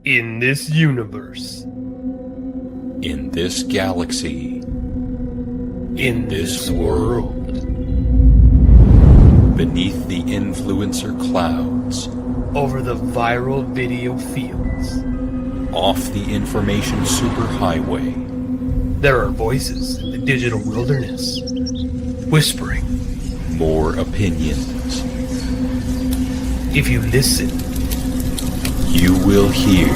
In this universe. In this galaxy. In this world. Beneath the influencer clouds. Over the viral video fields. Off the information superhighway. There are voices in the digital wilderness, whispering. More opinions. If you listen, you will hear.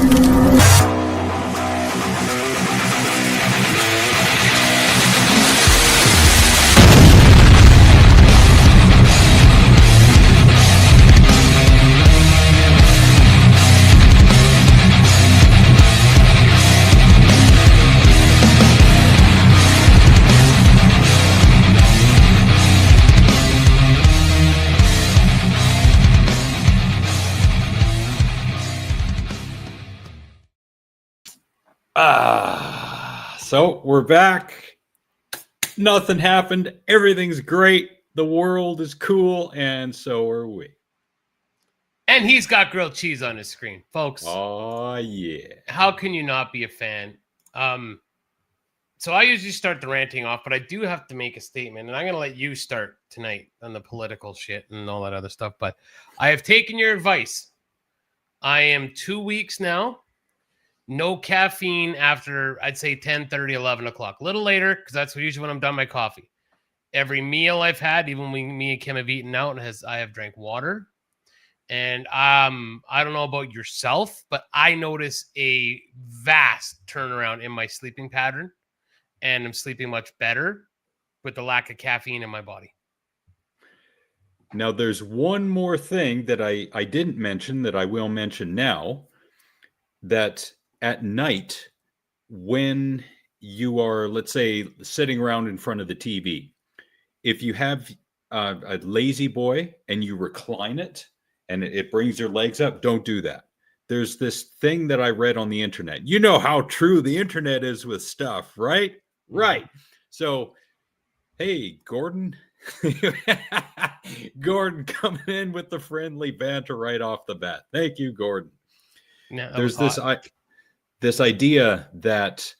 So we're back. Nothing happened. Everything's great. The world is cool, and so are we. And he's got grilled cheese on his screen, folks. Oh, yeah. How can you not be a fan? So I usually start the ranting off, but I do have to make a statement, and I'm going to let you start tonight on the political shit and all that other stuff. But I have taken your advice. I am 2 weeks now. No caffeine after, I'd say, 10:30, 11 o'clock. A little later, because that's usually when I'm done my coffee. Every meal I've had, even when me and Kim have eaten out, I have drank water. And I don't know about yourself, but I notice a vast turnaround in my sleeping pattern. And I'm sleeping much better with the lack of caffeine in my body. Now, there's one more thing that I didn't mention that I will mention now, that at night, when you are, let's say, sitting around in front of the TV, if you have a lazy boy and you recline it and it brings your legs up, don't do that. There's this thing that I read on the internet. You know how true the internet is with stuff, right? Right. So, hey, Gordon. Gordon coming in with the friendly banter right off the bat. Thank you, Gordon. No, there's this idea that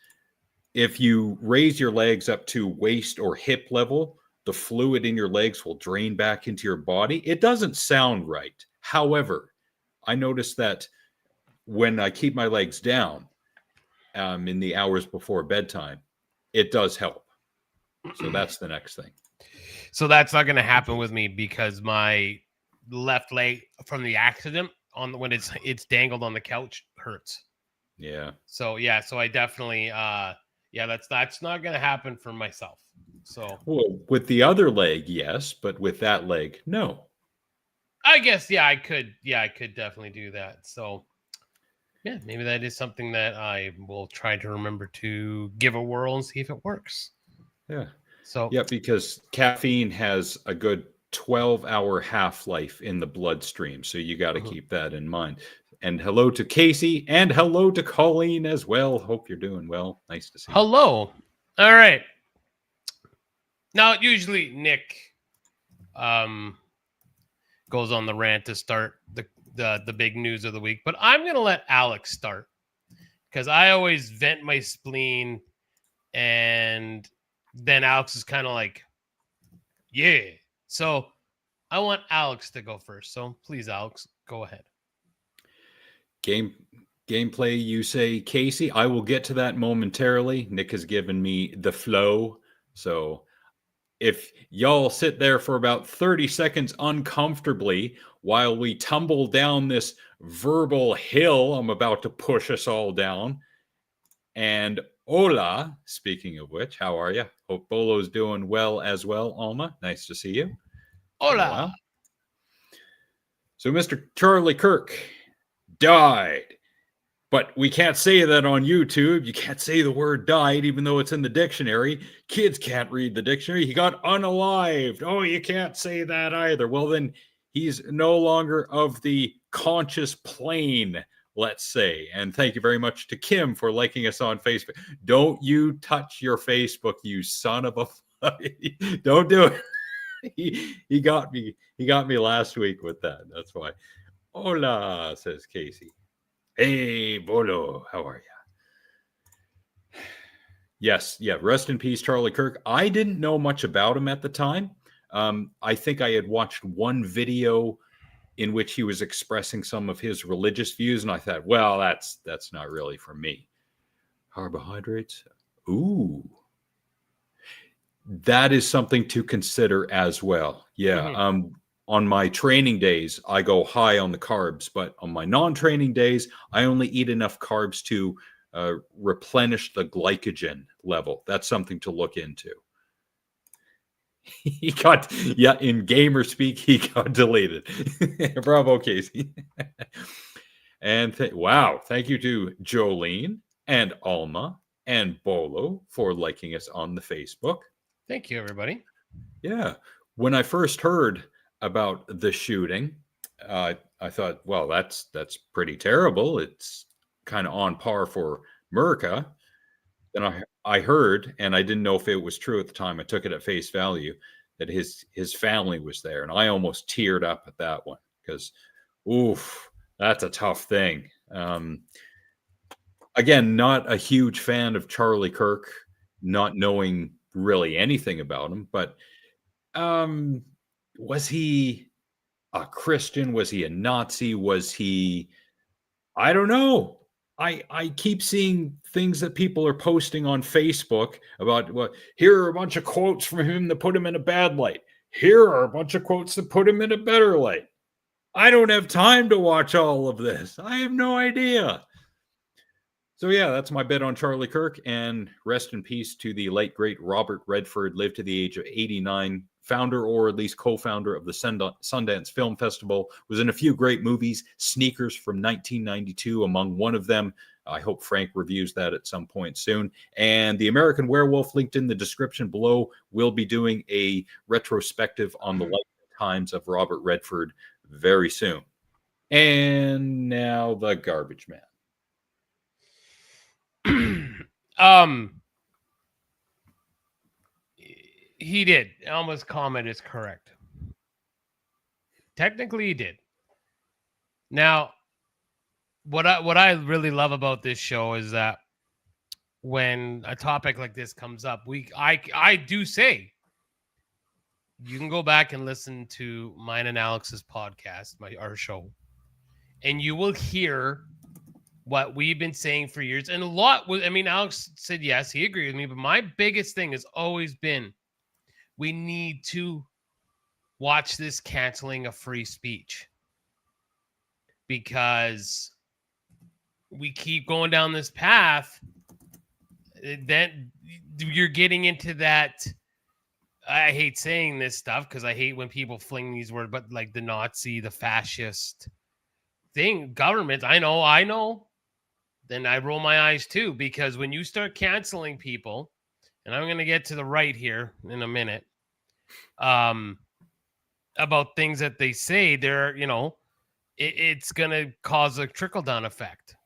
if you raise your legs up to waist or hip level, the fluid in your legs will drain back into your body. It doesn't sound right. However, I noticed that when I keep my legs down in the hours before bedtime, it does help. So that's the next thing. So that's not going to happen with me because my left leg from the accident when it's dangled on the couch hurts. Yeah. So I definitely that's not going to happen for myself. So well, with the other leg, yes, but with that leg, no. I guess I could definitely do that. So yeah, maybe that is something that I will try to remember to give a whirl and see if it works. Yeah. So yeah, because caffeine has a good 12-hour half-life in the bloodstream, so you got to keep that in mind. And hello to Casey, and hello to Colleen as well. Hope you're doing well. Nice to see you. Hello. All right. Now, usually Nick goes on the rant to start the big news of the week, but I'm going to let Alex start because I always vent my spleen, and then Alex is kind of like, yeah. So I want Alex to go first. So please, Alex, go ahead. Gameplay, you say, Casey. I will get to that momentarily. Nick has given me the flow. So if y'all sit there for about 30 seconds uncomfortably while we tumble down this verbal hill I'm about to push us all down. And hola, speaking of which, how are you? Hope Bolo's doing well as well, Alma. Nice to see you. Hola. So Mr. Charlie Kirk died. But we can't say that on YouTube. You can't say the word died, even though it's in the dictionary. Kids can't read the dictionary. He got unalived. Oh, you can't say that either. Well, then he's no longer of the conscious plane, let's say. And thank you very much to Kim for liking us on Facebook. Don't you touch your Facebook, you son of a... Don't do it. He got me. He got me last week with that. That's why. Hola, says Casey. Hey, Bolo, how are you? Yes, yeah. Rest in peace, Charlie Kirk. I didn't know much about him at the time. I think I had watched one video in which he was expressing some of his religious views, and I thought, well, that's not really for me. Carbohydrates. Ooh, that is something to consider as well. Yeah. On my training days, I go high on the carbs, but on my non-training days, I only eat enough carbs to replenish the glycogen level. That's something to look into. He got, yeah, in gamer speak, he got deleted. Bravo, Casey. And wow, thank you to Jolene and Alma and Bolo for liking us on the Facebook. Thank you, everybody. Yeah. When I first heard about the shooting, I thought, well, that's pretty terrible. It's kind of on par for Murka. Then I heard, and I didn't know if it was true at the time. I took it at face value that his family was there, and I almost teared up at that one because, oof, that's a tough thing. Again, not a huge fan of Charlie Kirk, not knowing really anything about him, but was he a Christian? Was he a Nazi? Was he? I don't know. I keep seeing things that people are posting on Facebook about, well, here are a bunch of quotes from him that put him in a bad light. Here are a bunch of quotes that put him in a better light. I don't have time to watch all of this. I have no idea. So yeah, that's my bet on Charlie Kirk, and rest in peace to the late great Robert Redford, lived to the age of 89, founder or at least co-founder of the Sundance Film Festival, was in a few great movies, Sneakers from 1992 among one of them. I hope Frank reviews that at some point soon. And The American Werewolf, linked in the description below, will be doing a retrospective on the lifetimes of Robert Redford very soon. And now the garbage man. He did. Alma's comment is correct. Technically, he did. Now, what I really love about this show is that when a topic like this comes up, I do say you can go back and listen to mine and Alex's podcast, our show, and you will hear what we've been saying for years. And a lot was, I mean, Alex said yes, he agreed with me, but my biggest thing has always been we need to watch this canceling of free speech, because we keep going down this path. Then you're getting into that. I hate saying this stuff because I hate when people fling these words, but like the Nazi, the fascist thing, government. I know. Then I roll my eyes too, because when you start canceling people, and I'm going to get to the right here in a minute, about things that they say, it's going to cause a trickle-down effect.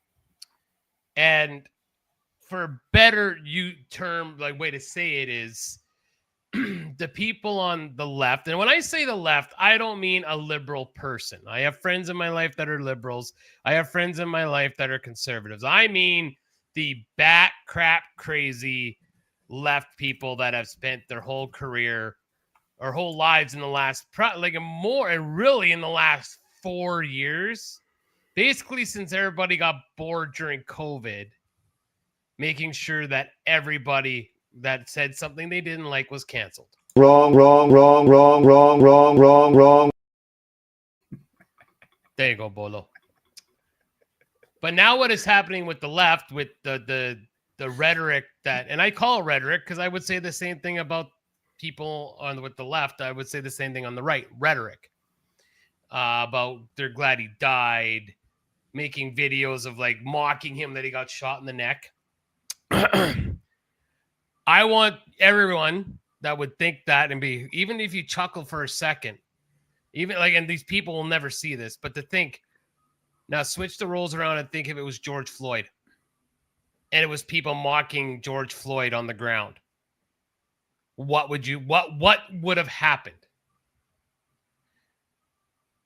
And for a better way to say it is, the people on the left, and when I say the left, I don't mean a liberal person. I have friends in my life that are liberals. I have friends in my life that are conservatives. I mean the bat crap crazy left people that have spent their whole career or whole lives in the last, really in the last 4 years, basically since everybody got bored during COVID, making sure that everybody that said something they didn't like was canceled. Wrong. There you go, Bolo. But now what is happening with the left, with the rhetoric that, and I call it rhetoric because I would say the same thing about people with the left. I would say the same thing on the right, rhetoric. About they're glad he died, making videos of like mocking him that he got shot in the neck. I want everyone that would think that and be, even if you chuckle for a second, even like, and these people will never see this, but to think, now switch the roles around and think if it was George Floyd and it was people mocking George Floyd on the ground. What would have happened?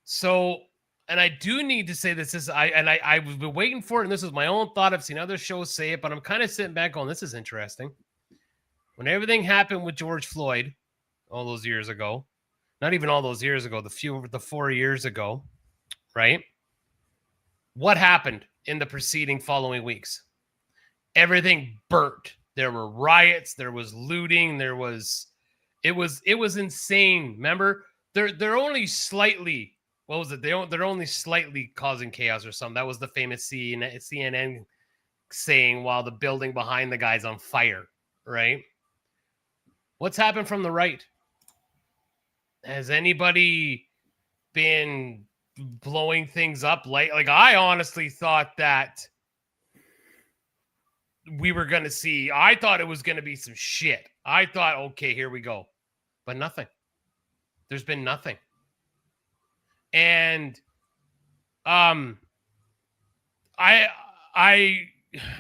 So and I do need to say this. I've been waiting for it, and this is my own thought. I've seen other shows say it, but I'm kind of sitting back going, this is interesting. When everything happened with George Floyd all those years ago, not even all those years ago, the 4 years ago, right? What happened in the preceding following weeks? Everything burnt. There were riots. There was looting. It was insane. Remember, they're only slightly. What was it? They're only slightly causing chaos or something. That was the famous CNN saying while the building behind the guy's on fire, right? What's happened from the right? Has anybody been blowing things up? Like I honestly thought that we were going to see, I thought it was going to be some shit. I thought, okay, here we go. But nothing. There's been nothing. And I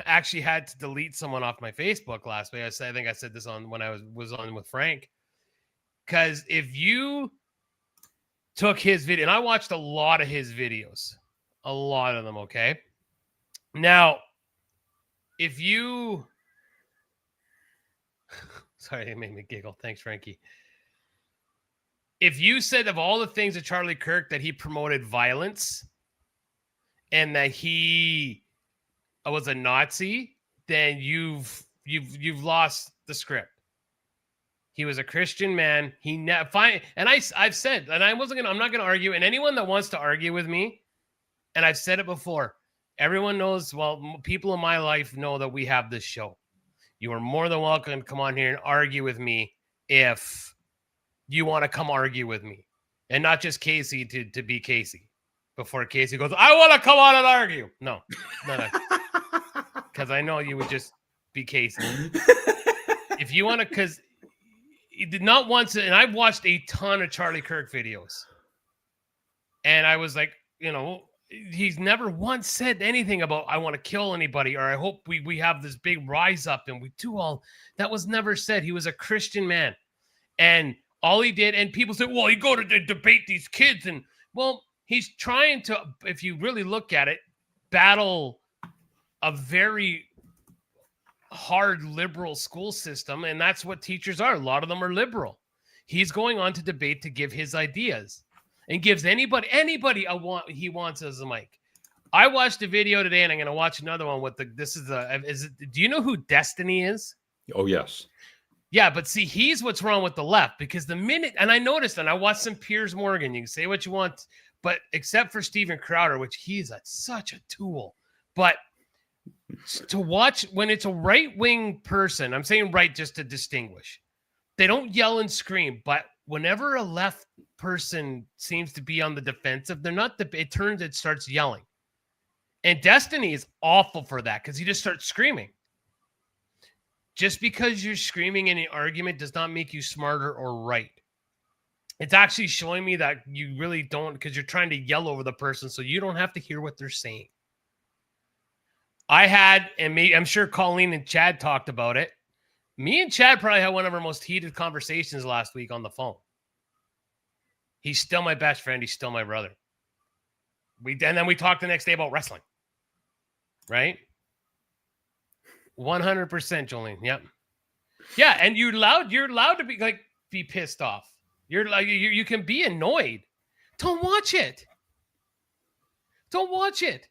actually had to delete someone off my Facebook last week. I think I said this on when I was on with Frank. Because if you took his video, and I watched a lot of his videos, a lot of them, okay? Now, if you... Sorry, it made me giggle. Thanks, Frankie. If you said of all the things of Charlie Kirk that he promoted violence and that he was a Nazi, then you've lost the script. He was a Christian man. I've said, and I'm not gonna argue. And anyone that wants to argue with me, and I've said it before, everyone knows. Well, people in my life know that we have this show. You are more than welcome to come on here and argue with me if you want to come argue with me, and not just Casey to be Casey. Before Casey goes, I want to come on and argue. No, because I know you would just be Casey. If you want to, because he did not once, and I've watched a ton of Charlie Kirk videos, and I was like, he's never once said anything about I want to kill anybody or I hope we have this big rise up and we do all. That was never said. He was a Christian man, and all he did, and people say, well, he go to debate these kids, and well, he's trying to, if you really look at it, battle a very hard liberal school system, and that's what teachers are. A lot of them are liberal. He's going on to debate to give his ideas and gives anybody he wants as a mic. I watched a video today, and I'm going to watch another one with do you know who Destiny is? Oh, yes. Yeah, but see, he's what's wrong with the left, because the minute, and I noticed, and I watched some Piers Morgan, you can say what you want, but except for Steven Crowder, which he's such a tool, but to watch when it's a right-wing person, I'm saying right just to distinguish, they don't yell and scream, but whenever a left person seems to be on the defensive, it starts yelling. And Destiny is awful for that, because he just starts screaming. Just because you're screaming in an argument does not make you smarter or right. It's actually showing me that you really don't, because you're trying to yell over the person so you don't have to hear what they're saying. I'm sure Colleen and Chad talked about it. Me and Chad probably had one of our most heated conversations last week on the phone. He's still my best friend. He's still my brother. And then we talked the next day about wrestling. Right? 100%, Jolene. Yep. Yeah, and you're allowed to be pissed off. You can be annoyed. Don't watch it. Don't watch it.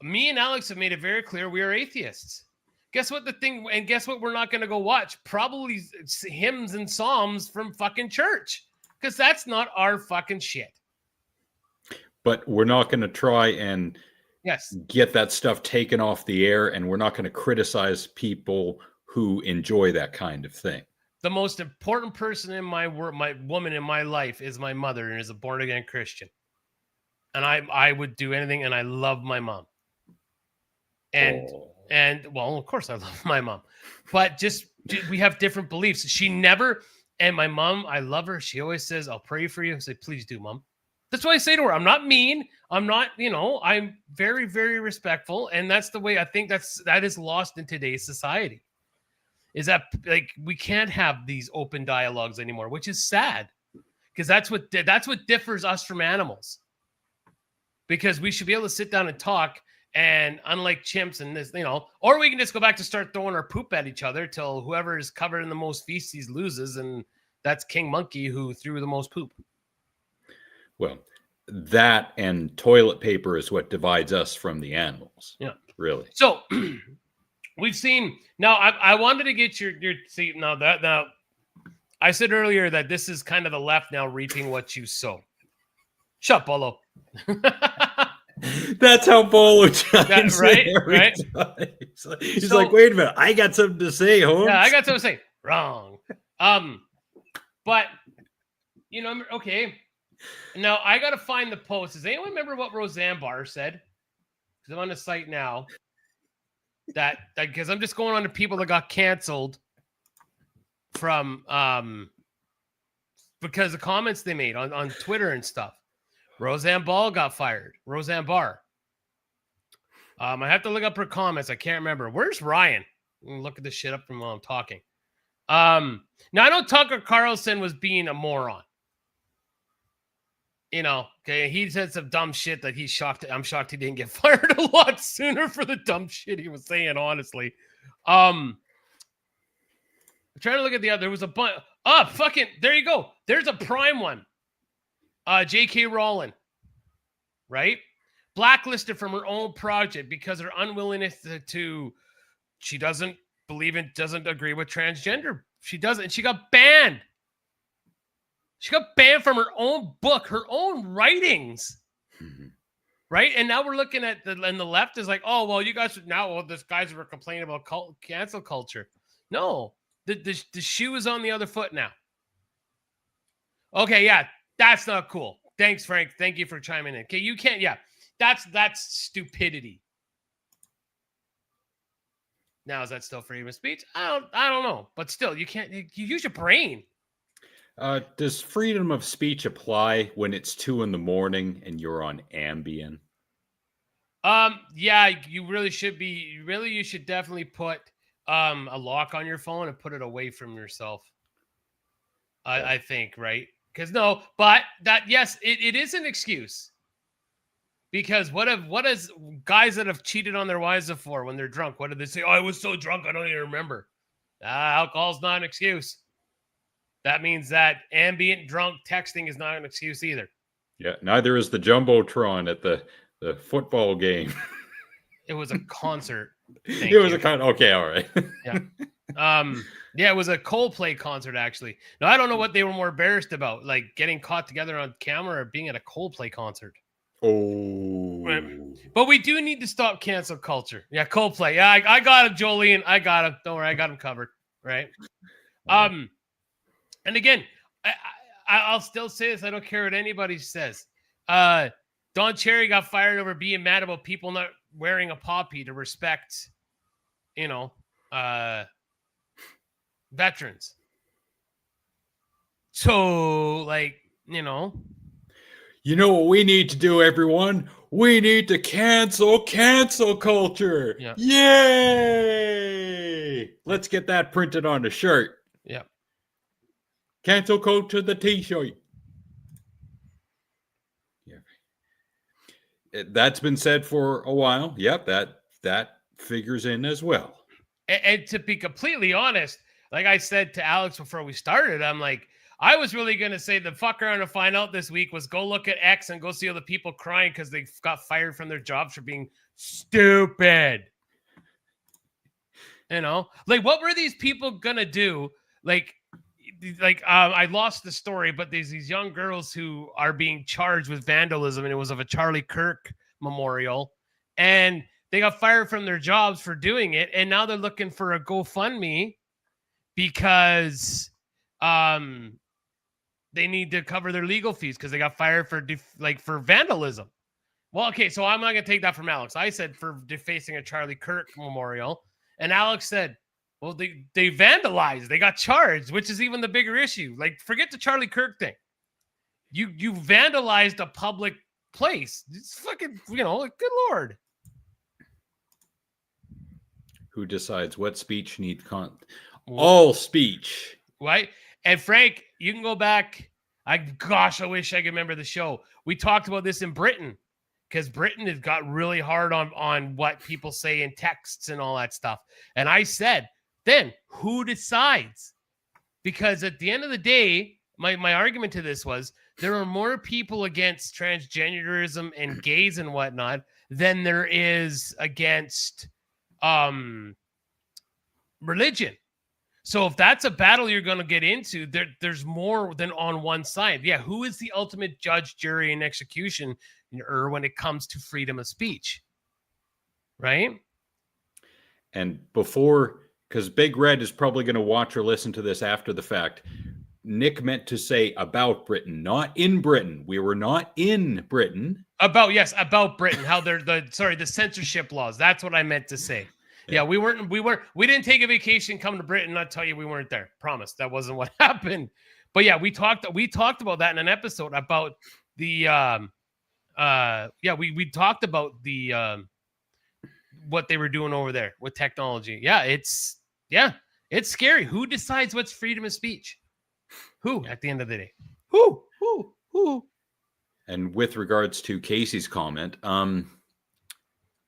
Me and Alex have made it very clear we are atheists. Guess what guess what we're not going to go watch? Probably hymns and psalms from fucking church, because that's not our fucking shit. But we're not going to try and get that stuff taken off the air, and we're not going to criticize people who enjoy that kind of thing. The most important person in my woman in my life is my mother, and is a born-again Christian. And I would do anything, and I love my mom. And well, of course I love my mom. But we have different beliefs. And my mom, I love her. She always says, I'll pray for you. I say, please do, Mom. That's what I say to her. I'm not mean. I'm not, I'm very, very respectful. And that's the way I think that is lost in today's society. Is that we can't have these open dialogues anymore, which is sad, because that's what differs us from animals. because we should be able to sit down and talk. And unlike chimps and this, or we can just go back to start throwing our poop at each other till whoever is covered in the most feces loses. And that's King Monkey who threw the most poop. Well, that and toilet paper is what divides us from the animals. Yeah. Really. So we've seen now. I wanted to get your see now I said earlier that this is kind of the left now reaping what you sow. Shut up, Bolo. That's how Bolo chimes right? He's like, wait a minute, I got something to say, Holmes. Yeah, I got something to say. Wrong. But okay. Now I gotta find the post. Does anyone remember what Roseanne Barr said? Because I'm on the site now. That because I'm just going on to people that got canceled from because of comments they made on Twitter and stuff. Roseanne Barr got fired. Roseanne Barr. I have to look up her comments. I can't remember. Where's Ryan? Look at this shit up from while I'm talking. Now I know Tucker Carlson was being a moron. Okay, he said some dumb shit that he's shocked. I'm shocked he didn't get fired a lot sooner for the dumb shit he was saying, honestly. I'm trying to look at the other. There was a bunch. Oh, fucking, there you go. There's a prime one. J.K. Rowling, right? Blacklisted from her own project because her unwillingness to she doesn't agree with transgender. She doesn't. She got banned. She got banned from her own book, her own writings. Mm-hmm. Right? And now we're looking at the left is like, oh, well, you guys this guys were complaining about cancel culture. No, the shoe is on the other foot now. Okay, yeah, that's not cool. Thanks, Frank. Thank you for chiming in. Okay, you can't, yeah. That's stupidity. Now, is that still freedom of speech? I don't know. But still, you can't, you use your brain. Does freedom of speech apply when it's 2 a.m. and you're on Ambien? Yeah, you really should be. You should definitely put a lock on your phone and put it away from yourself. I think, right? Because but yes, it is an excuse. Because what is guys that have cheated on their wives before when they're drunk? What did they say? Oh, I was so drunk I don't even remember. Alcohol's not an excuse. That means that ambient drunk texting is not an excuse either. Yeah, neither is the Jumbotron at the football game. It was a concert. It was a concert. Okay, all right. Yeah. Yeah, it was a Coldplay concert, actually. Now, I don't know what they were more embarrassed about, like getting caught together on camera or being at a Coldplay concert. Oh. But we do need to stop cancel culture. Yeah, Coldplay. Yeah, I got him, Jolene. I got him. Don't worry, I got him covered. Right? And again, I'll still say this. I don't care what anybody says. Don Cherry got fired over being mad about people not wearing a poppy to respect, veterans. So, You know what we need to do, everyone? We need to cancel culture. Yeah. Yay! Let's get that printed on a shirt. Yeah. Cancel culture, the t-shirt. Yeah. That's been said for a while. Yep, that figures in as well. And to be completely honest, like I said to Alex before we started, I'm like, I was really going to say the fucker I'm going to find out this week was go look at X and go see all the people crying because they got fired from their jobs for being stupid. What were these people going to do? I lost the story, but there's these young girls who are being charged with vandalism, and it was of a Charlie Kirk memorial, and they got fired from their jobs for doing it, and now they're looking for a GoFundMe because they need to cover their legal fees because they got fired for vandalism. Well, okay, so I'm not going to take that from Alex. I said for defacing a Charlie Kirk memorial, and Alex said, well, they vandalized. They got charged, which is even the bigger issue. Forget the Charlie Kirk thing. You vandalized a public place. It's fucking, good Lord. Who decides what speech needs all speech. Right? And Frank, you can go back. I wish I could remember the show. We talked about this in Britain because Britain has got really hard on what people say in texts and all that stuff. And I said, then who decides? Because at the end of the day, my argument to this was there are more people against transgenderism and gays and whatnot than there is against religion. So if that's a battle you're going to get into, there's more than on one side. Yeah, who is the ultimate judge, jury, and execution when it comes to freedom of speech? Right? And before, because Big Red is probably going to watch or listen to this after the fact, Nick meant to say about Britain, not in Britain. We were not in Britain. About Britain. How they're the censorship laws. That's what I meant to say. Yeah, we didn't take a vacation, come to Britain, not tell you we weren't there. Promise. That wasn't what happened. But yeah, we talked about that in an episode about the we talked about the what they were doing over there with technology. Yeah, it's scary. Who decides what's freedom of speech? Who at the end of the day? Who? And with regards to Casey's comment,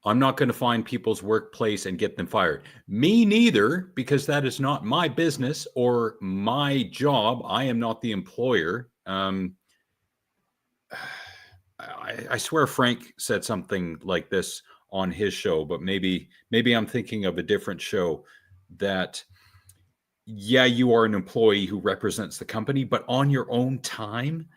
I'm not going to find people's workplace and get them fired. Me neither, because that is not my business or my job. I am not the employer. I swear Frank said something like this on his show, but maybe I'm thinking of a different show that, yeah, you are an employee who represents the company, but on your own time,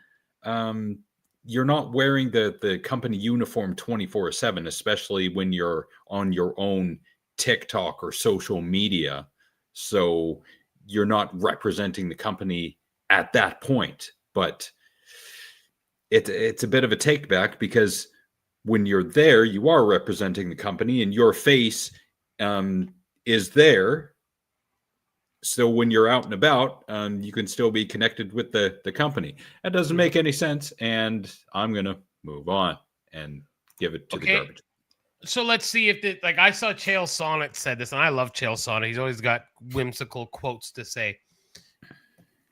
you're not wearing the company uniform 24/7, especially when you're on your own TikTok or social media. So you're not representing the company at that point. But it's a bit of a take back, because when you're there, you are representing the company and your face is there. So when you're out and about, you can still be connected with the company. That doesn't make any sense, and I'm going to move on and give it to the garbage. So let's see if I saw Chael Sonnet said this, and I love Chael Sonnet. He's always got whimsical quotes to say.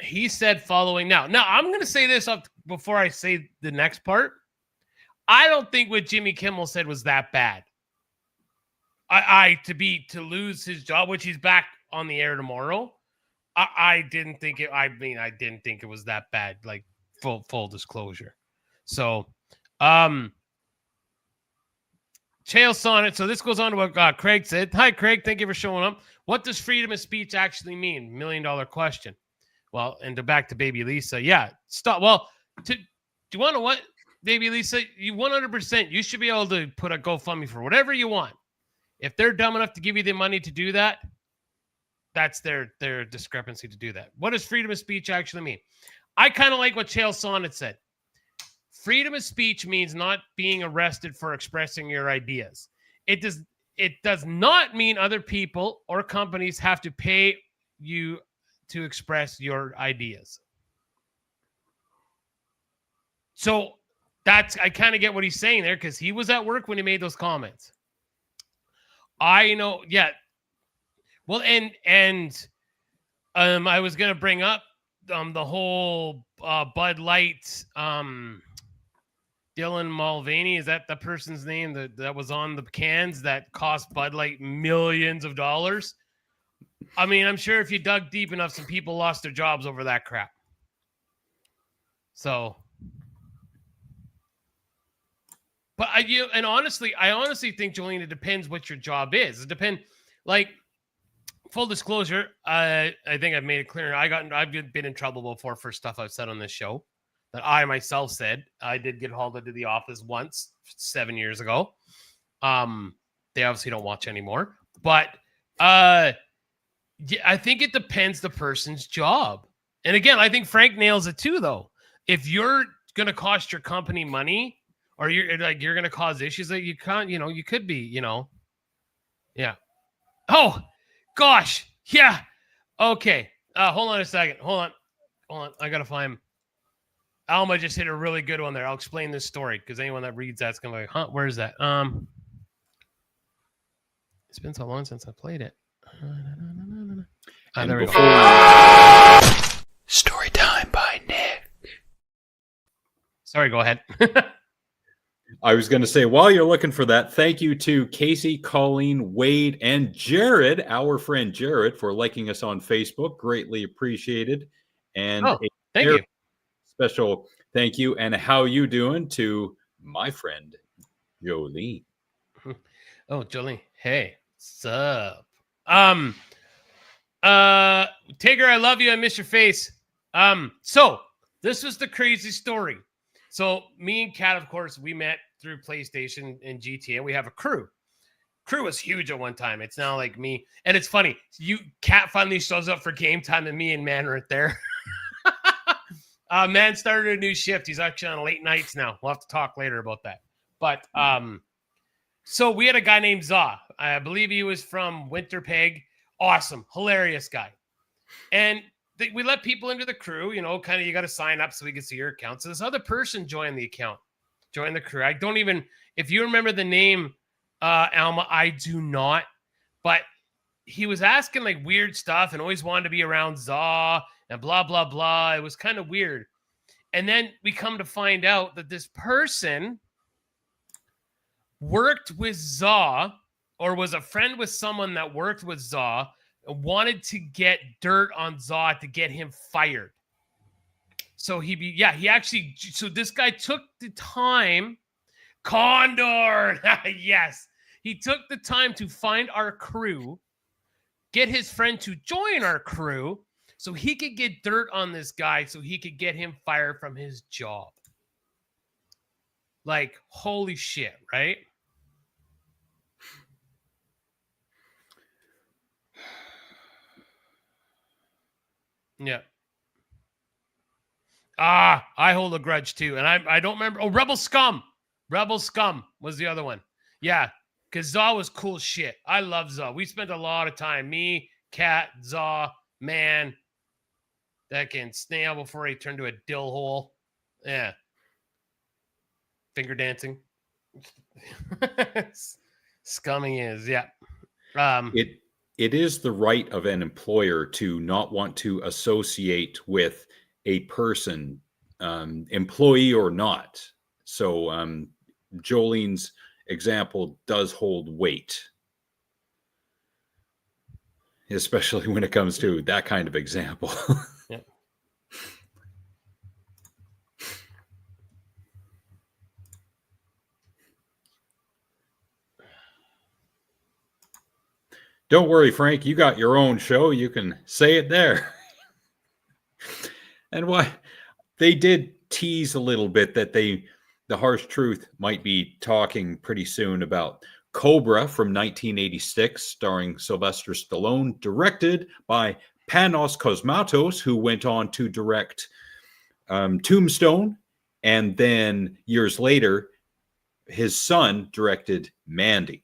He said following now I'm going to say this up before I say the next part. I don't think what Jimmy Kimmel said was that bad. To lose his job, which he's back on the air tomorrow. I didn't think it. I didn't think it was that bad. Like full disclosure. So, Chael Sonnet. So this goes on to what Craig said. Hi, Craig. Thank you for showing up. What does freedom of speech actually mean? $1 million question. Well, and back to Baby Lisa. Yeah. Stop. Well, do you want to what, Baby Lisa? You 100%. You should be able to put a GoFundMe for whatever you want. If they're dumb enough to give you the money to do that, that's their discrepancy to do that. What does freedom of speech actually mean? I kind of like what Chael Sonnet said. Freedom of speech means not being arrested for expressing your ideas. It does not mean other people or companies have to pay you to express your ideas. So I kind of get what he's saying there, because he was at work when he made those comments. I know, yeah. Well, and I was gonna bring up the whole Bud Light, Dylan Mulvaney, is that the person's name that was on the cans that cost Bud Light millions of dollars? I mean, I'm sure if you dug deep enough, some people lost their jobs over that crap. So, but I honestly think, Jolene, it depends what your job is. It depends. Like, full disclosure, I think I've made it clear. I've been in trouble before for stuff I've said on this show that I myself said. I did get hauled into the office once 7 years ago. They obviously don't watch anymore, but I think it depends the person's job. And again, I think Frank nails it too, though. If you're going to cost your company money, or you're going to cause issues that you can't, you could be, yeah. Oh, gosh. Yeah. Okay. Hold on a second. Hold on. I got to find him. Alma just hit a really good one there. I'll explain this story, because anyone that reads that's going to be like, huh, where's that? It's been so long since I played it. There we go. Story time by Nick. Sorry, go ahead. I was going to say, while you're looking for that, thank you to Casey, Colleen, Wade, and Jared, our friend Jared, for liking us on Facebook. Greatly appreciated. And Oh, a thank very you. special thank you. And how you doing to my friend Jolene. Oh, Jolene. Hey, what's up? Tigger, I love you. I miss your face. So this was the crazy story. So me and Kat, of course, we met through PlayStation and GTA. We have a crew. Crew was huge at one time. It's now like me. And it's funny. Kat finally shows up for game time and me and Man are there. Man started a new shift. He's actually on late nights now. We'll have to talk later about that. But so we had a guy named Zaw. I believe he was from Winterpeg. Awesome, hilarious guy. And we let people into the crew. You know, kind of you got to sign up so we can see your account. So this other person joined the account, joined the crew. I don't even, if you remember the name, Alma, I do not. But he was asking like weird stuff and always wanted to be around Zaw and blah, blah, blah. It was kind of weird. And then we come to find out that this person worked with Zaw or was a friend with someone that worked with Zaw and wanted to get dirt on Zaw to get him fired. So he actually, so this guy took the time, Condor, yes, he took the time to find our crew, get his friend to join our crew so he could get dirt on this guy so he could get him fired from his job. Like, holy shit, right? Yeah. I hold a grudge too. And I don't remember. Oh, Rebel Scum. Rebel Scum was the other one. Yeah. Because Zaw was cool shit. I love Zaw. We spent a lot of time. Me, Kat, Zaw, Man. That can snail before he turned to a dill hole. Yeah. Finger dancing. Scummy is, yeah. It is the right of an employer to not want to associate with a person, employee or not. So Jolene's example does hold weight, especially when it comes to that kind of example. Yeah. Don't worry, Frank, you got your own show. You can say it there. And why they did tease a little bit that the harsh truth might be talking pretty soon about Cobra from 1986, starring Sylvester Stallone, directed by Panos Cosmatos, who went on to direct Tombstone, and then years later, his son directed Mandy.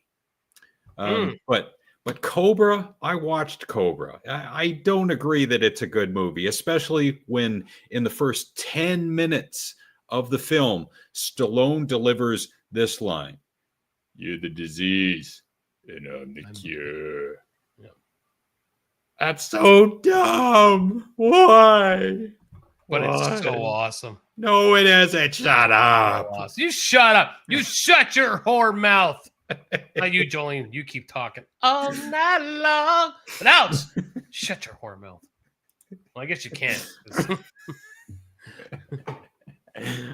But Cobra, I watched Cobra. I don't agree that it's a good movie, especially when in the first 10 minutes of the film, Stallone delivers this line: "You're the disease, and I'm the cure." Yeah. That's so dumb. Why? But Why? it's so awesome. No, it isn't. Shut up. Awesome. You shut up. You shut your whore mouth. Not you, Jolene. You keep talking all night long. But Alex, shut your whore mouth. Well, I guess you can't.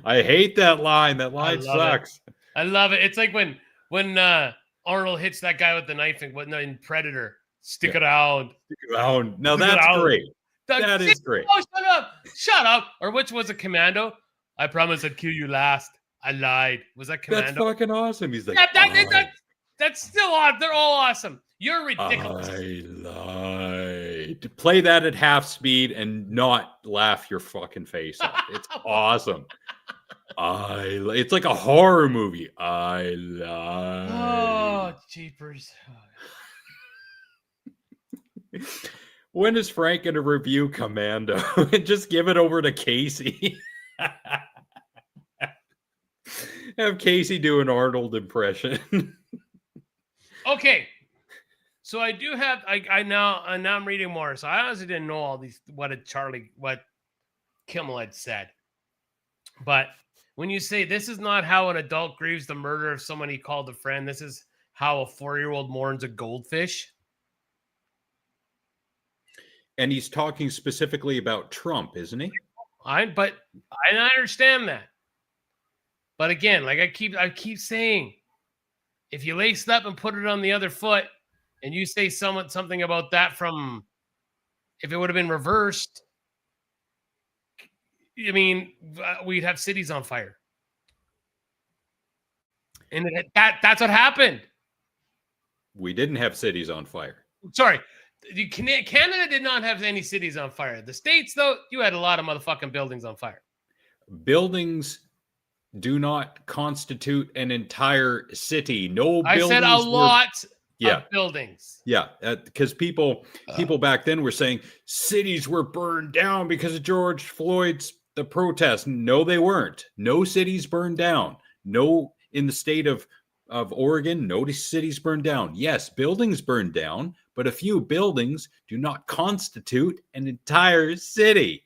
I hate that line. That line sucks. I love it. It's like when Arnold hits that guy with the knife in Predator. Stick it out. Stick it out. No, Stick it that's out. great. That is great. Oh, shut up. Shut up. Or which was a Commando? I promise I'd kill you last. I lied. Was that Commando? That's fucking awesome. He's like, that's still odd. They're all awesome. You're ridiculous. I lied. Play that at half speed and not laugh your fucking face off. It's awesome. It's like a horror movie. I lied. Oh, jeepers. When is Frank going to review Commando? And just give it over to Casey. Have Casey do an Arnold impression. Okay. So I do have now I'm reading more. So I honestly didn't know all these what Kimmel had said. But when you say this is not how an adult grieves the murder of someone he called a friend, this is how a 4-year-old mourns a goldfish. And he's talking specifically about Trump, isn't he? I understand that. But again, like I keep saying, if you lace it up and put it on the other foot, and you say something about that from, if it would have been reversed, I mean, we'd have cities on fire. And that's what happened. We didn't have cities on fire. Sorry. Canada did not have any cities on fire. The States, though, you had a lot of motherfucking buildings on fire. Buildings do not constitute an entire city. No buildings. I said a lot of buildings. Yeah, because people back then were saying cities were burned down because of George Floyd's the protest. No, they weren't. No cities burned down. No, in the state of Oregon, no cities burned down. Yes, buildings burned down, but a few buildings do not constitute an entire city.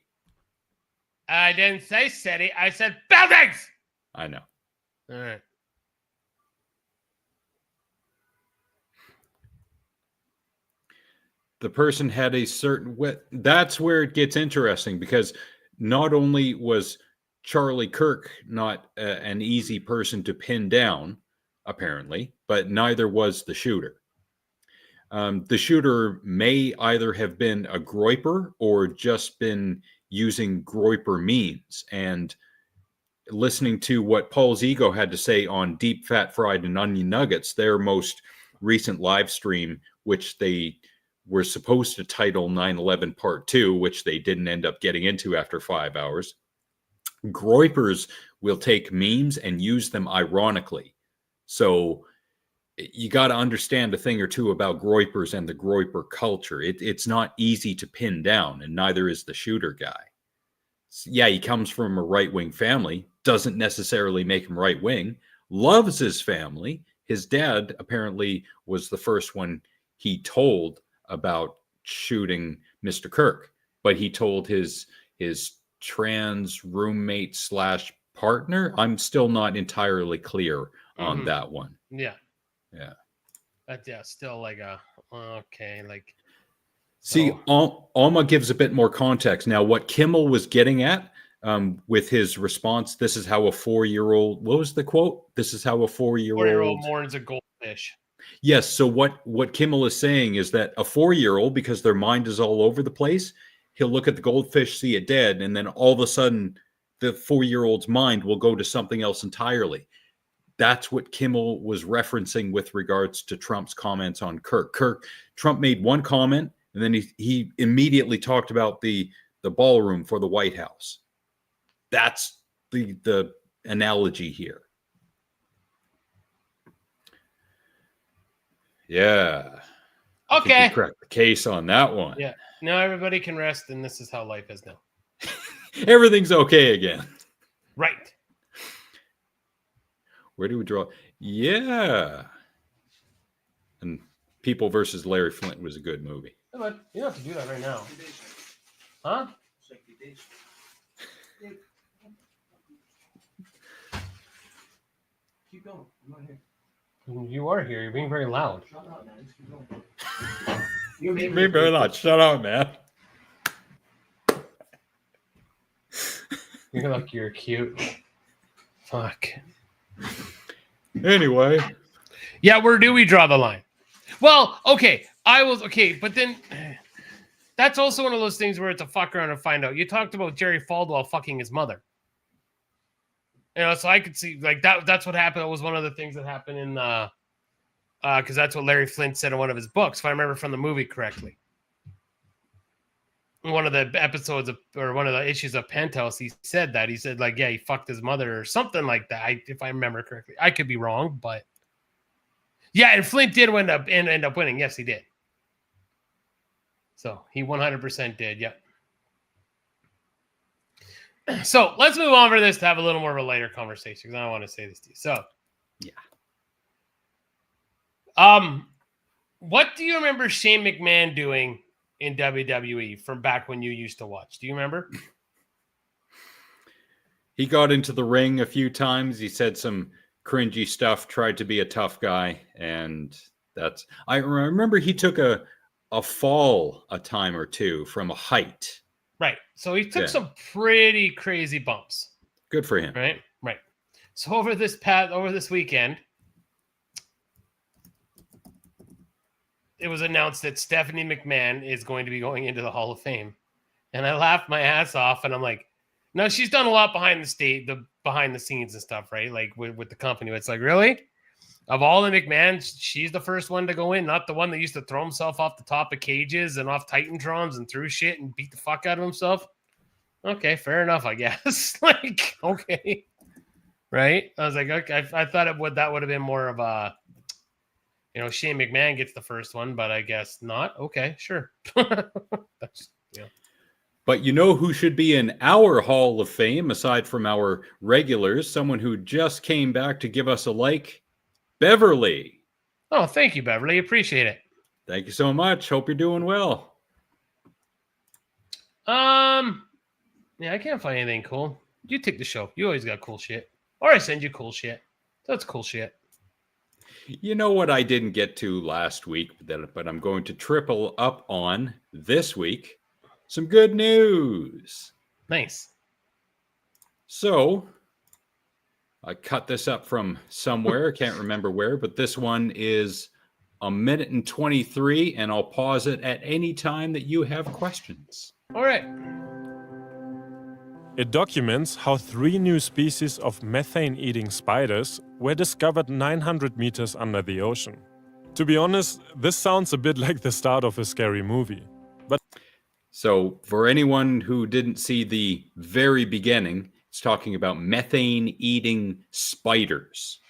I didn't say city. I said buildings. I know. All right. The person had a certain that's where it gets interesting, because not only was Charlie Kirk not an easy person to pin down, apparently, but neither was the shooter. The shooter may either have been a groyper or just been using groyper means. And listening to what Paul's Ego had to say on Deep Fat Fried and Onion Nuggets, their most recent live stream, which they were supposed to title 9/11 Part 2, which they didn't end up getting into after 5 hours. Groypers will take memes and use them ironically. So you got to understand a thing or two about groypers and the groyper culture. It's not easy to pin down, and neither is the shooter guy. Yeah, he comes from a right-wing family, doesn't necessarily make him right-wing, loves his family. His dad apparently was the first one he told about shooting Mr. Kirk, but he told his trans roommate / partner. I'm still not entirely clear on that one. Yeah. But yeah, still like okay, like. See, Alma gives a bit more context. Now, what Kimmel was getting at with his response, this is how a 4-year-old, what was the quote? This is how a 4-year-old mourns a goldfish. Yes. So what Kimmel is saying is that a 4-year-old, because their mind is all over the place, he'll look at the goldfish, see it dead, and then all of a sudden the 4-year-old's mind will go to something else entirely. That's what Kimmel was referencing with regards to Trump's comments on Kirk. Trump made one comment, and then he immediately talked about the ballroom for the White House. That's the analogy here. Yeah. Okay. Correct the case on that one. Yeah. Now everybody can rest, and this is how life is now. Everything's okay again. Right. Where do we draw? Yeah. And People versus Larry Flint was a good movie. Yeah, but you don't have to do that right now. Huh? Keep going. I'm not here. You are here. You're being very loud. Shut up, man. Keep going. You're being very loud. Shut up, man. You're cute. Fuck. Anyway. Yeah, where do we draw the line? Well, okay. But then that's also one of those things where it's a fuck around and find out. You talked about Jerry Falwell fucking his mother. So I could see like that's what happened. It was one of the things that happened in because that's what Larry Flint said in one of his books, if I remember from the movie correctly. In one of the episodes one of the issues of Penthouse, he said that. He said, like, yeah, he fucked his mother or something like that, if I remember correctly. I could be wrong, but yeah, and Flint did end up winning. Yes, he did. So he 100% did. Yep. So let's move on for this to have a little more of a lighter conversation, because I don't want to say this to you. So, yeah. What do you remember Shane McMahon doing in WWE from back when you used to watch? Do you remember? He got into the ring a few times. He said some cringy stuff, tried to be a tough guy, and that's. I remember he took a fall a time or two from a height. Right. So he took Yeah. some pretty crazy bumps. Good for him. Right. So over this weekend, it was announced that Stephanie McMahon is going to be going into the Hall of Fame, and I laughed my ass off. And I'm like, no, she's done a lot behind the scenes and stuff, right? Like with the company. It's like, really? Of all the McMahons, she's the first one to go in, not the one that used to throw himself off the top of cages and off Titantrons and threw shit and beat the fuck out of himself. Okay, fair enough, I guess. Like, okay. Right? I was like, okay, I thought that would have been more of a, Shane McMahon gets the first one, but I guess not. Okay, sure. That's, yeah. But you know who should be in our Hall of Fame, aside from our regulars, someone who just came back to give us a like? Beverly. Oh, thank you, Beverly. Appreciate it. Thank you so much. Hope you're doing well. Yeah, I can't find anything cool. You take the show. You always got cool shit. Or I send you cool shit. That's cool shit. You know what I didn't get to last week, but I'm going to triple up on this week? Some good news. Nice. So, I cut this up from somewhere. Can't remember where, but this one is 1 minute and 23, and I'll pause it at any time that you have questions. All right. It documents how 3 new species of methane-eating spiders were discovered 900 meters under the ocean. To be honest, this sounds a bit like the start of a scary movie. But so, for anyone who didn't see the very beginning, it's talking about methane-eating spiders.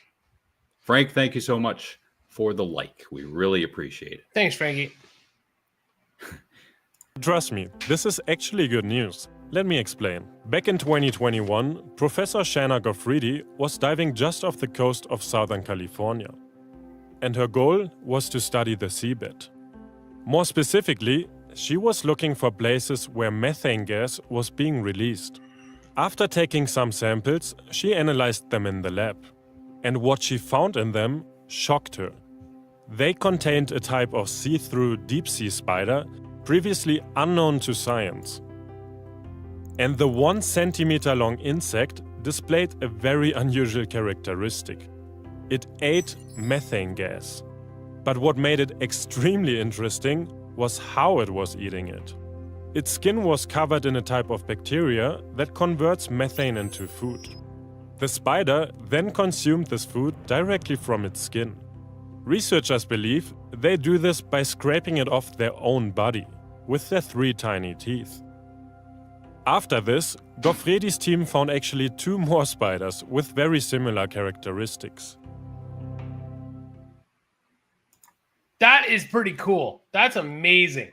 Frank, thank you so much for the like. We really appreciate it. Thanks, Frankie. trust me, this is actually good news. Let me explain. Back in 2021, Professor Shanna Goffridi was diving just off the coast of Southern California. And her goal was to study the seabed. More specifically, she was looking for places where methane gas was being released. After taking some samples, she analyzed them in the lab. And what she found in them shocked her. They contained a type of see-through deep-sea spider previously unknown to science. And the 1 centimeter long insect displayed a very unusual characteristic. It ate methane gas. But what made it extremely interesting was how it was eating it. Its skin was covered in a type of bacteria that converts methane into food. The spider then consumed this food directly from its skin. Researchers believe they do this by scraping it off their own body with their 3 tiny teeth. After this, Goffredi's team found actually 2 more spiders with very similar characteristics. That is pretty cool. That's amazing.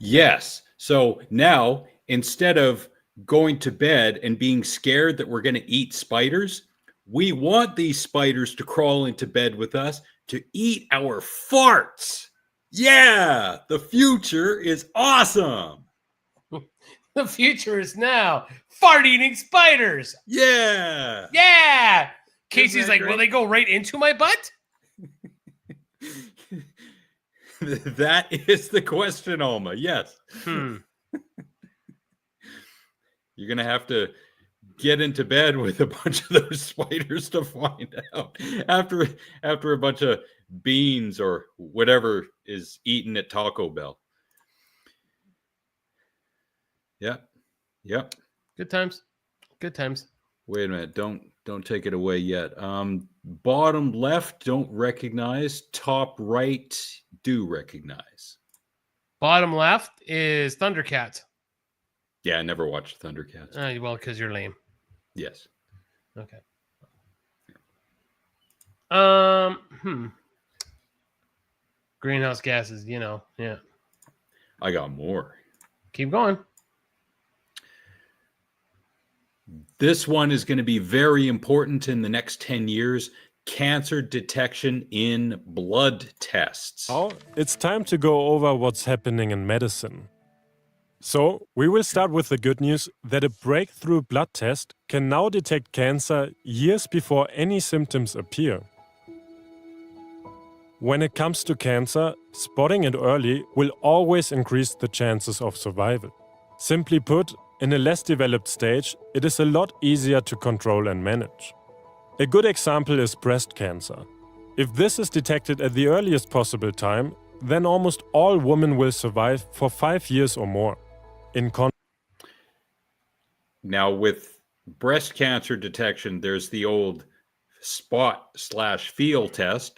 Yes. So now, instead of going to bed and being scared that we're going to eat spiders, we want these spiders to crawl into bed with us to eat our farts. Yeah, the future is awesome. The future is now. Fart eating spiders. Yeah. Yeah. Casey's that like, great? will they go right into my butt? That is the question, Alma. Yes. You're going to have to get into bed with a bunch of those spiders to find out after a bunch of beans or whatever is eaten at Taco Bell. Yep. Good times. Good times. Wait a minute. Don't take it away yet. Bottom left, don't recognize. Top right, do recognize. Bottom left is Thundercats. Yeah, I never watched Thundercats. Well, because you're lame. Yes. Okay. Greenhouse gases, yeah. I got more. Keep going. This one is going to be very important in the next 10 years. Cancer detection in blood tests. Now, it's time to go over what's happening in medicine. So, we will start with the good news that a breakthrough blood test can now detect cancer years before any symptoms appear. When it comes to cancer, spotting it early will always increase the chances of survival. Simply put, in a less developed stage, it is a lot easier to control and manage. A good example is breast cancer. If this is detected at the earliest possible time, then almost all women will survive for 5 years or more. Now, with breast cancer detection, there's the old spot/feel test,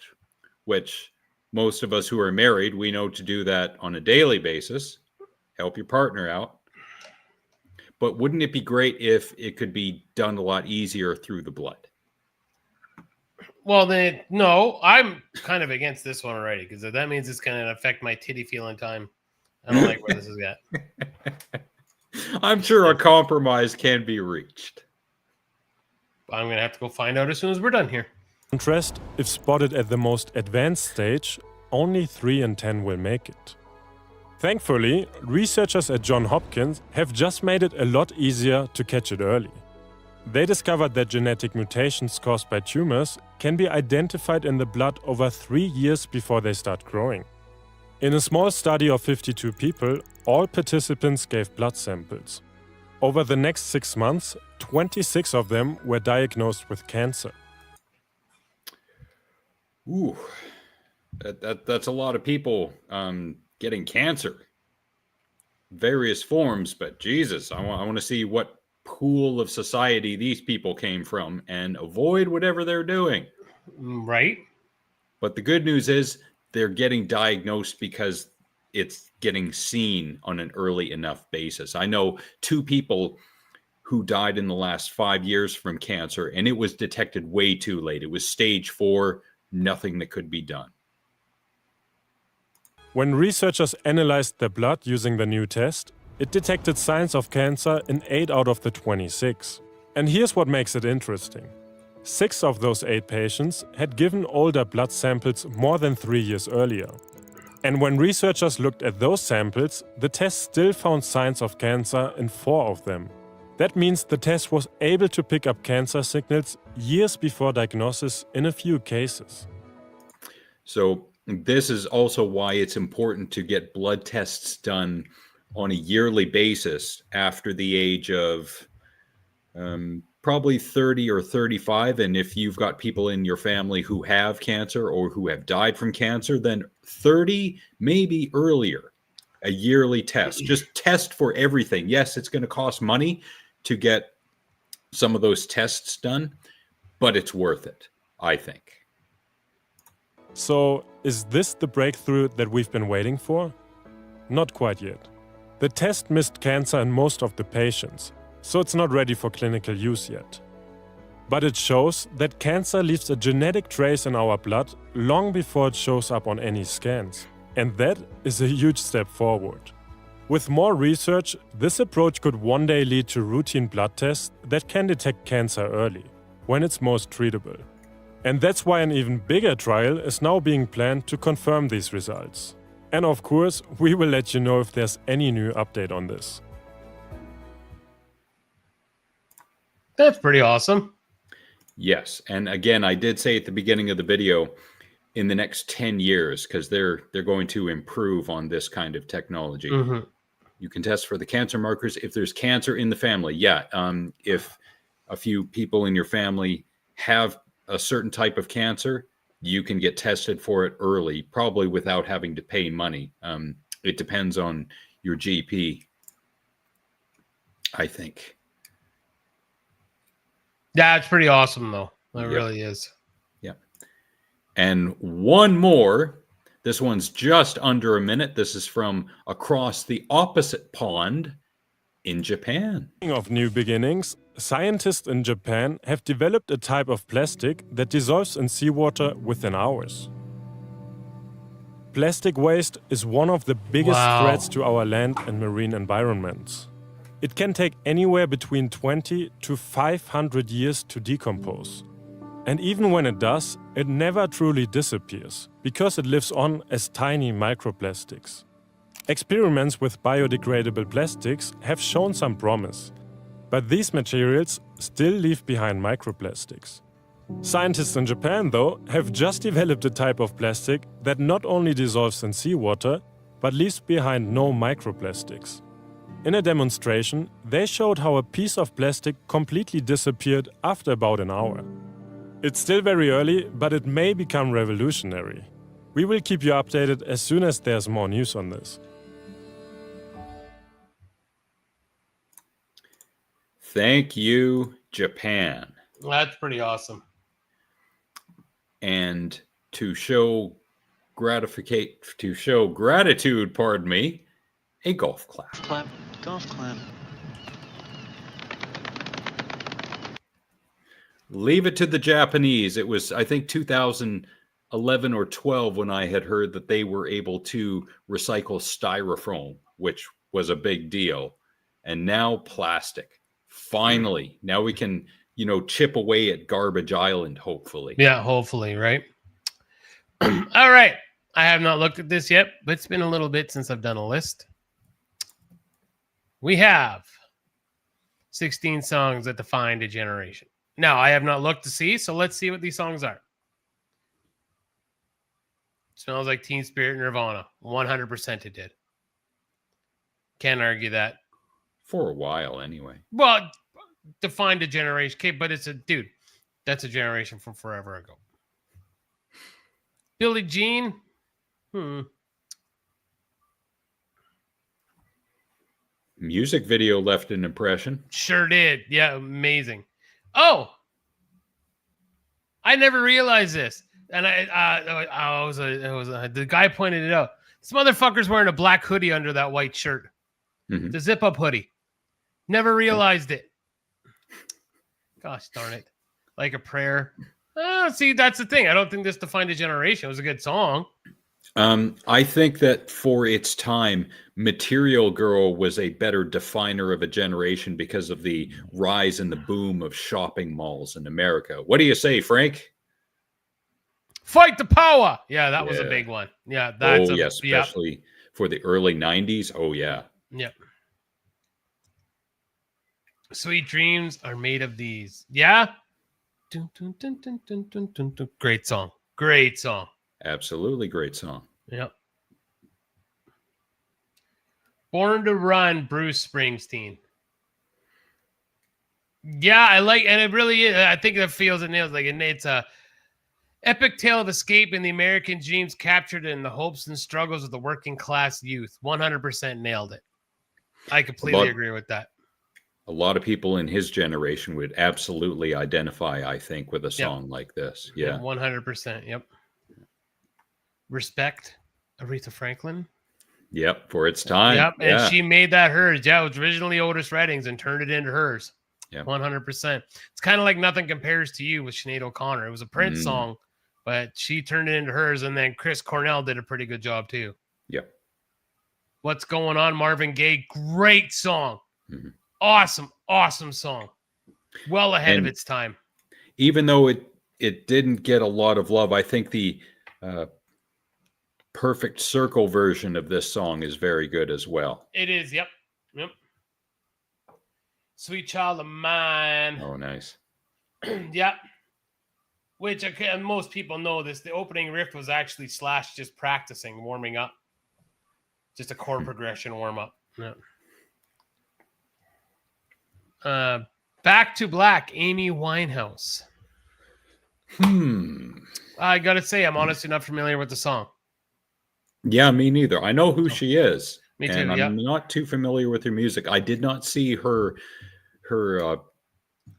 which most of us who are married, we know to do that on a daily basis. Help your partner out. But wouldn't it be great if it could be done a lot easier through the blood? Well, then, no, I'm kind of against this one already because that means it's going to affect my titty feeling time. I don't like where this is at. I'm sure a compromise can be reached. I'm going to have to go find out as soon as we're done here. Contrast, if spotted at the most advanced stage, only 3 in 10 will make it. Thankfully, researchers at Johns Hopkins have just made it a lot easier to catch it early. They discovered that genetic mutations caused by tumors can be identified in the blood over 3 years before they start growing. In a small study of 52 people, all participants gave blood samples. Over the next 6 months, 26 of them were diagnosed with cancer. Ooh, that's a lot of people getting cancer. Various forms, but Jesus, I want to see what pool of society these people came from and avoid whatever they're doing. Right. But the good news is they're getting diagnosed because it's getting seen on an early enough basis. I know 2 people who died in the last 5 years from cancer, and it was detected way too late. It was stage 4, nothing that could be done. When researchers analyzed their blood using the new test, it detected signs of cancer in 8 out of the 26. And here's what makes it interesting. 6 of those 8 patients had given older blood samples more than 3 years earlier. And when researchers looked at those samples, the test still found signs of cancer in 4 of them. That means the test was able to pick up cancer signals years before diagnosis in a few cases. So this is also why it's important to get blood tests done on a yearly basis after the age of probably 30 or 35. And if you've got people in your family who have cancer or who have died from cancer, then 30, maybe earlier, a yearly test. Just test for everything. Yes, it's going to cost money to get some of those tests done, but it's worth it, I think. So, is this the breakthrough that we've been waiting for? Not quite yet. The test missed cancer in most of the patients, so it's not ready for clinical use yet. But it shows that cancer leaves a genetic trace in our blood long before it shows up on any scans. And that is a huge step forward. With more research, this approach could one day lead to routine blood tests that can detect cancer early, when it's most treatable. And that's why an even bigger trial is now being planned to confirm these results. And of course, we will let you know if there's any new update on this. That's pretty awesome. Yes. And again, I did say at the beginning of the video, in the next 10 years, because they're going to improve on this kind of technology. Mm-hmm. You can test for the cancer markers. If there's cancer in the family, if a few people in your family have a certain type of cancer, you can get tested for it early, probably without having to pay money. It depends on your GP, I think. Yeah, it's pretty awesome, though. It really is. Yeah. And one more. This one's just under a minute. This is from across the opposite pond in Japan. Speaking of new beginnings, scientists in Japan have developed a type of plastic that dissolves in seawater within hours. Plastic waste is one of the biggest threats to our land and marine environments. It can take anywhere between 20 to 500 years to decompose. And even when it does, it never truly disappears, because it lives on as tiny microplastics. Experiments with biodegradable plastics have shown some promise, but these materials still leave behind microplastics. Scientists in Japan, though, have just developed a type of plastic that not only dissolves in seawater, but leaves behind no microplastics. In a demonstration, they showed how a piece of plastic completely disappeared after about an hour. It's still very early, but it may become revolutionary. We will keep you updated as soon as there's more news on this. Thank you, Japan. That's pretty awesome. And to show gratitude, pardon me, a golf clap. Clap, golf clap. Leave it to the Japanese. It was, I think, 2011 or 12 when I had heard that they were able to recycle styrofoam, which was a big deal. And now plastic. Finally, now we can, chip away at Garbage Island, hopefully. Yeah, hopefully, right? All right. I have not looked at this yet, but it's been a little bit since I've done a list. We have 16 songs that defined a generation. Now, I have not looked to see, so let's see what these songs are. Smells Like Teen Spirit, Nirvana. 100% it did. Can't argue that. For a while, anyway. Well, defined a generation. Okay, but that's a generation from forever ago. Billie Jean. Music video left an impression. Sure did. Yeah, amazing. Oh, I never realized this, and the guy pointed it out. This motherfucker's wearing a black hoodie under that white shirt, the zip-up hoodie. Never realized it. Gosh darn it! Like a prayer. See, that's the thing. I don't think this defined a generation. It was a good song. I think that for its time, Material Girl was a better definer of a generation because of the rise and the boom of shopping malls in America. What do you say, Frank? Fight the power. Yeah, that was a big one. Yeah, that's especially for the early 90s. Oh, yeah. Yep. Sweet dreams are made of these. Yeah. Dun, dun, dun, dun, dun, dun, dun, dun. Great song. Great song. Absolutely great song. Yep. Born to Run, Bruce Springsteen. Yeah, I like, and it really is. I think that feels and nails like it. It's a epic tale of escape in the American dreams captured in the hopes and struggles of the working class youth. 100% nailed it. I completely agree with that. A lot of people in his generation would absolutely identify, I think, with a song like this. Yeah. 100%. Yep. Respect, Aretha Franklin. Yep, for its time. Yep, and she made that hers. Yeah, it was originally Otis Redding's and turned it into hers. Yep. 100%. It's kind of like Nothing Compares to You with Sinead O'Connor. It was a Prince song, but she turned it into hers, and then Chris Cornell did a pretty good job too. Yep. What's Going On, Marvin Gaye. Great song. Awesome song. Well ahead of its time. Even though it didn't get a lot of love, I think the Perfect Circle version of this song is very good as well. It is, yep. Sweet Child of Mine. Oh, nice. Yep. Which most people know this. The opening riff was actually Slash just practicing, warming up. Just a chord progression warm up. Yeah. Back to Black, Amy Winehouse. I gotta say, I'm honestly not familiar with the song. Yeah, me neither. I know who she is. Me too. And I'm not too familiar with her music. I did not see her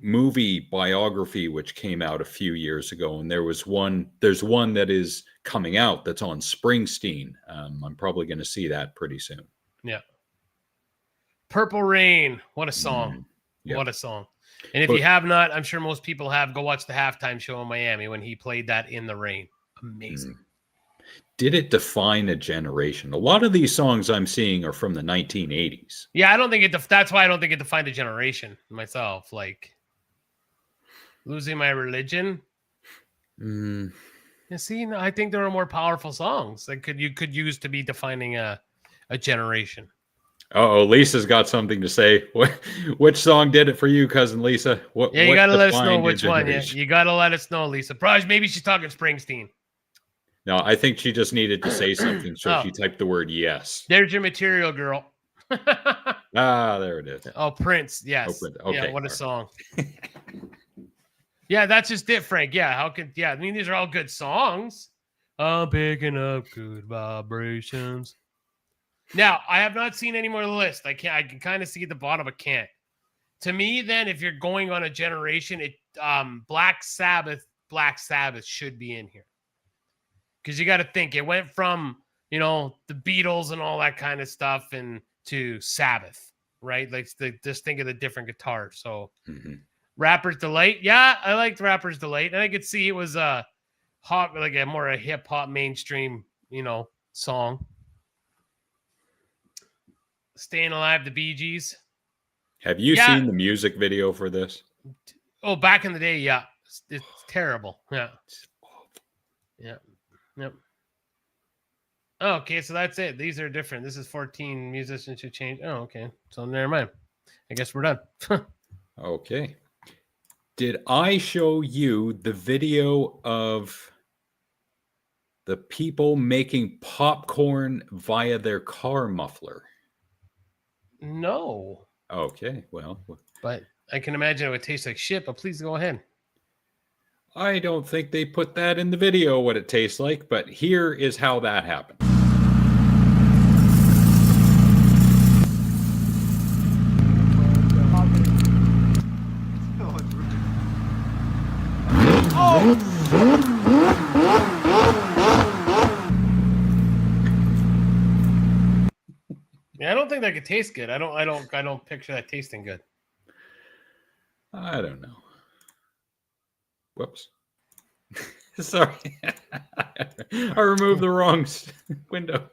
movie biography, which came out a few years ago, and there's one that is coming out that's on Springsteen. I'm probably going to see that pretty soon. Yeah. Purple Rain. What a song. Yeah. What a song. And if you have not, I'm sure most people have, go watch the halftime show in Miami when he played that in the rain. Amazing. Did it define a generation? A lot of these songs I'm seeing are from the 1980s. Yeah, I don't think that's why I don't think it defined a generation myself. Like Losing My Religion. You see, I think there are more powerful songs that you could use to be defining a a generation. Oh, Lisa's got something to say. Which song did it for you, cousin Lisa? What? Yeah, you what got to let us know defined your which one. Yeah, generation? you got to let us know, Lisa. Probably, maybe she's talking Springsteen. No, I think she just needed to say something, so Oh. she typed the word yes. There's your material, girl. Ah, there it is. Oh, Prince. Yes. Oh, Prince. Okay, Yeah, what a all right. song. Yeah, that's just it, Frank. Yeah, how could, yeah, I mean, these are all good songs. I'm picking up good vibrations. Now, I have not seen any more list. I can kind of see at the bottom, but can't. To me, then, if you're going on a generation, Black Sabbath should be in here. Because you got to think, it went from, you know, the Beatles and all that kind of stuff and to Sabbath, right? Like, just think of the different guitars. So, Rapper's Delight. Yeah, I liked Rapper's Delight. And I could see it was a hot, like a more a hip hop mainstream, you know, song. Staying Alive, the Bee Gees. Have you seen the music video for this? Oh, back in the day, yeah. It's terrible. Yeah. Yeah. Yep. Oh, okay, so that's it. These are different. This is 14 musicians who changed. Oh, okay. So never mind. I guess we're done. Okay. Did I show you the video of the people making popcorn via their car muffler? No. Okay, well. But I can imagine it would taste like shit, but please go ahead. I don't think they put that in the video, what it tastes like, but here is how that happened. Yeah, I don't think that could taste good. I don't picture that tasting good. I don't know. Whoops. Sorry. I removed the wrong window.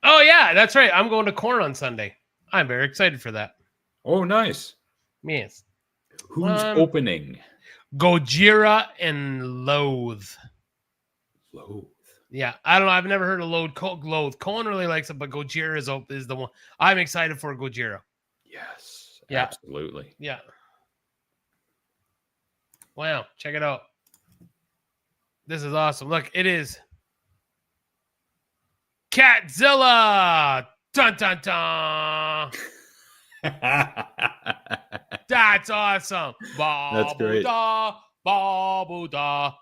Oh, yeah, that's right. I'm going to Corn on Sunday. I'm very excited for that. Oh, nice. Yes. Who's opening? Gojira and Loathe. Loathe. Yeah, I don't know. I've never heard of Loathe. Cohen really likes it, but Gojira is the one. I'm excited for Gojira. Yes, yeah, absolutely. Yeah. Wow, check it out. This is awesome. Look, it is Catzilla. Dun dun dun. That's awesome. That's great. Ba-bu-da.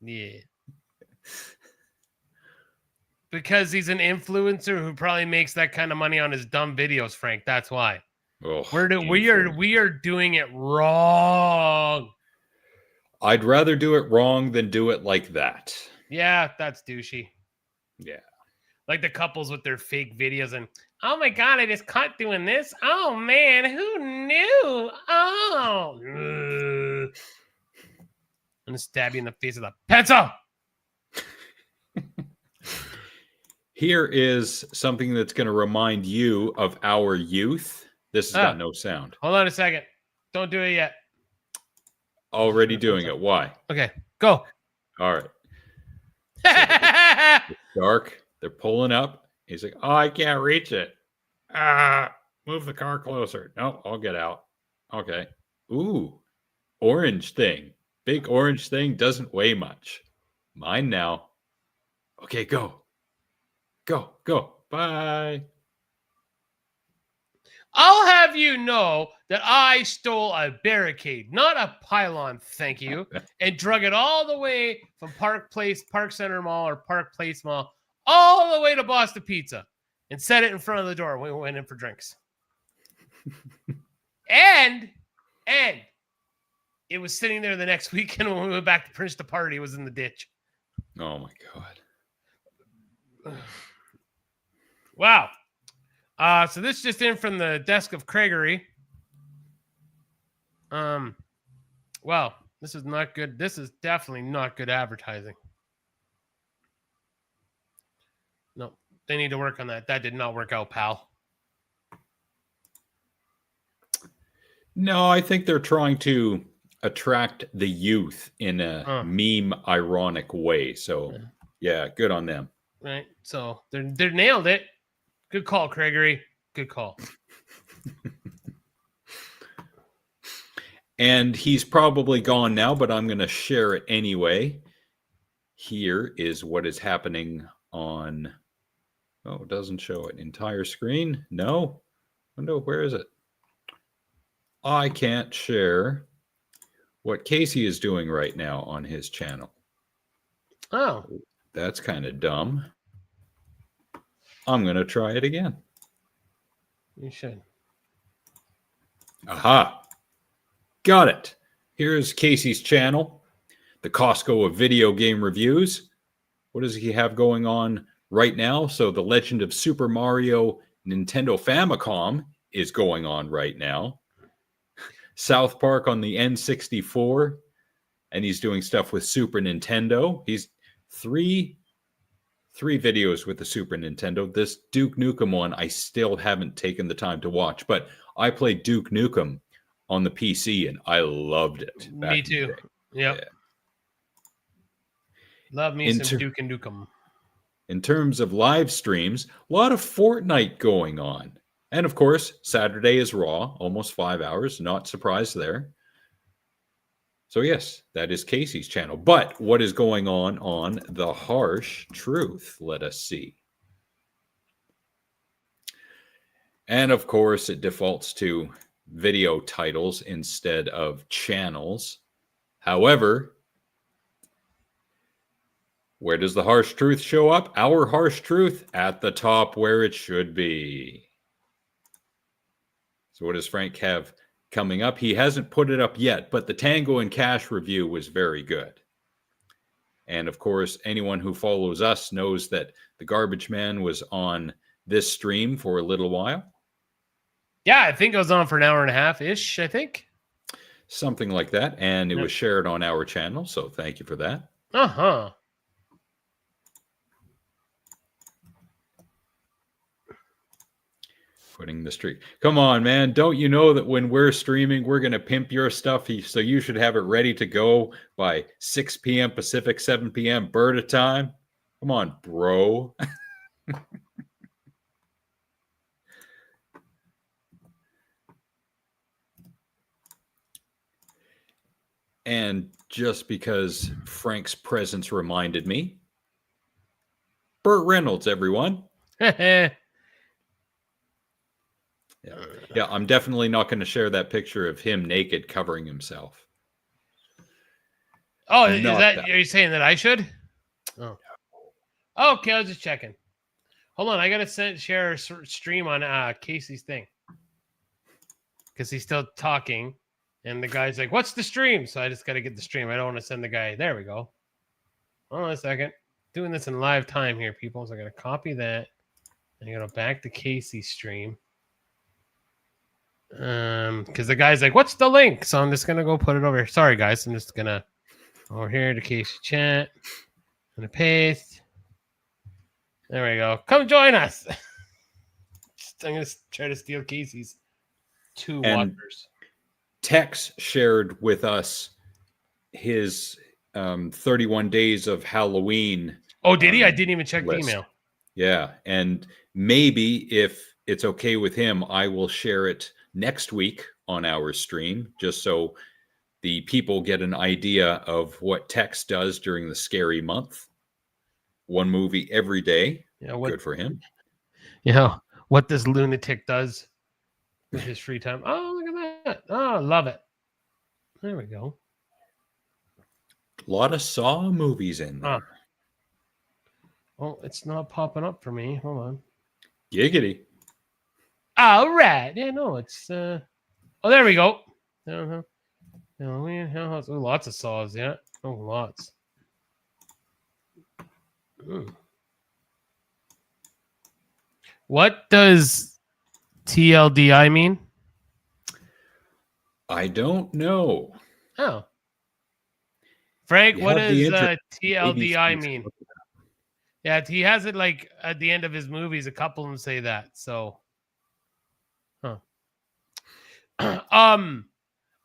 Yeah. Because he's an influencer who probably makes that kind of money on his dumb videos, Frank. That's why. Oh, we are doing it wrong. I'd rather do it wrong than do it like that. Yeah, that's douchey. Yeah. Like the couples with their fake videos and, oh my God, I just caught doing this. Oh man, who knew? Oh. I'm going to stab you in the face with a pencil. Here is something that's going to remind you of our youth. This has got no sound. Hold on a second. Don't do it yet. Already doing it. Why? Okay, go. All right. It's dark. They're pulling up. He's like, oh, I can't reach it. Move the car closer. No, I'll get out. Okay. Ooh, orange thing. Big orange thing doesn't weigh much. Mine now. Okay, go. Go, go. Bye. I'll have you know that I stole a barricade, not a pylon, thank you, and drug it all the way from Park Center Mall or Park Place Mall, all the way to Boston Pizza, and set it in front of the door when we went in for drinks. and it was sitting there the next weekend when we went back to finish the party. It was in the ditch. Oh my God. Wow. So this just in from the desk of Craigery. Well, this is not good. This is definitely not good advertising. No, they need to work on that. That did not work out, pal. No, I think they're trying to attract the youth in a meme ironic way. So yeah, good on them. right? So they're nailed it. Good call, Gregory. Good call. And he's probably gone now, but I'm going to share it anyway. Here is what is happening on... Oh, it doesn't show an entire screen. No. No, where is it? I can't share what Casey is doing right now on his channel. Oh, That's kind of dumb. I'm going to try it again. you should. Aha. Got it. Here's Casey's channel, the Costco of video game reviews. What does he have going on right now? So The Legend of Super Mario Nintendo Famicom is going on right now. South Park on the N64, and he's doing stuff with Super Nintendo. He's three videos with the Super Nintendo. This Duke Nukem one I still haven't taken the time to watch, but I played Duke Nukem on the PC and I loved it. Me too. Yep. Yeah. Love me some Duke and Nukem. In terms of live streams, a lot of Fortnite going on. And of course, Saturday is Raw, almost 5 hours. Not surprised there. So yes, that is Casey's channel. But what is going on The Harsh Truth? Let us see. And of course, it defaults to video titles instead of channels. However, where does The Harsh Truth show up? Our Harsh Truth at the top where it should be. So what does Frank have coming up? He hasn't put it up yet, but the Tango and Cash review was very good. And of course, anyone who follows us knows that the Garbage Man was on this stream for a little while. Yeah, I think it was on for an hour and a half-ish, I think. Something like that. And it was shared on our channel, so thank you for that. Uh-huh. Putting the streak. Come on, man. Don't you know that when we're streaming, we're going to pimp your stuff? So you should have it ready to go by 6 p.m. Pacific, 7 p.m. Berta time. Come on, bro. And just because Frank's presence reminded me, Burt Reynolds, everyone. Yeah, I'm definitely not going to share that picture of him naked covering himself. Oh, is that, are you saying that I should? Oh. Okay, I was just checking. Hold on, I got to share a stream on Casey's thing. Because he's still talking. And the guy's like, what's the stream? So I just got to get the stream. I don't want to send the guy. There we go. Hold on a second. Doing this in live time here, people. So I got to copy that. And I go back to Casey's stream. Because the guy's like, what's the link? So I'm just gonna go put it over here. Sorry guys, I'm just gonna over here to Casey chat. I'm gonna paste. There we go. Come join us. I'm gonna try to steal Casey's 2 watchers. Tex shared with us his 31 days of Halloween. Oh, did he? I didn't even check list. the email. Yeah, and maybe if it's okay with him, I will share it next week on our stream, just so the people get an idea of what Tex does during the scary month. 1 movie every day. Yeah, good for him. Yeah, what this lunatic does with his free time. Oh, look at that. Oh, love it. There we go. A lot of Saw movies in there. Oh, it's not popping up for me. Hold on. Giggity. All right. Yeah, no, it's oh, there we go. Uh-huh. Oh, lots of saws, yeah. Oh, lots. Ooh. What does TLDI mean? I don't know. Oh. Frank, what does TLDI mean? Yeah, he has it like at the end of his movies. A couple of them say that. So,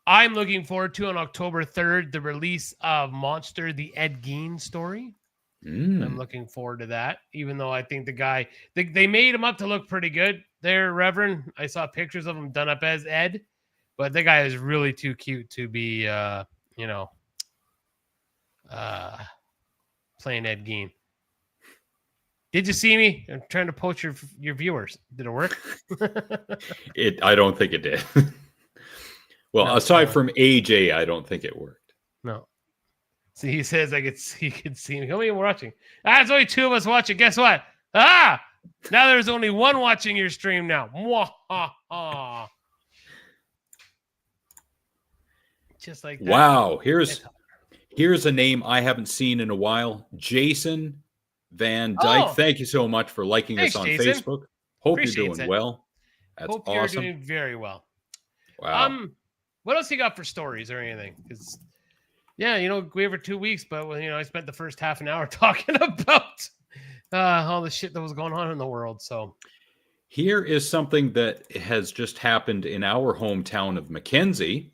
I'm looking forward to on October 3rd the release of Monster: The A.A.T.G.M story. I'm looking forward to that, even though I think the guy, they made him up to look pretty good there, Reverend. I saw pictures of him done up as Ed, but the guy is really too cute to be, playing Ed Gein. Did you see me? I'm trying to poach your viewers. Did it work? I don't think it did. Well, No, aside from AJ, I don't think it worked. No. See, he says he could see me. How many we're watching? There's only 2 of us watching. Guess what? Now there's only 1 watching your stream now. Mwah-ha-ha. Just like that. Wow, here's a name I haven't seen in a while. Jason Van Dyke. Oh. Thank you so much for liking us on Jason. Facebook. Hope Appreciate you're doing it. well. That's Hope awesome. you're doing very well. Wow. What else you got for stories or anything? Because we have for 2 weeks, but I spent the first half an hour talking about all the shit that was going on in the world. So here is something that has just happened in our hometown of Mackenzie.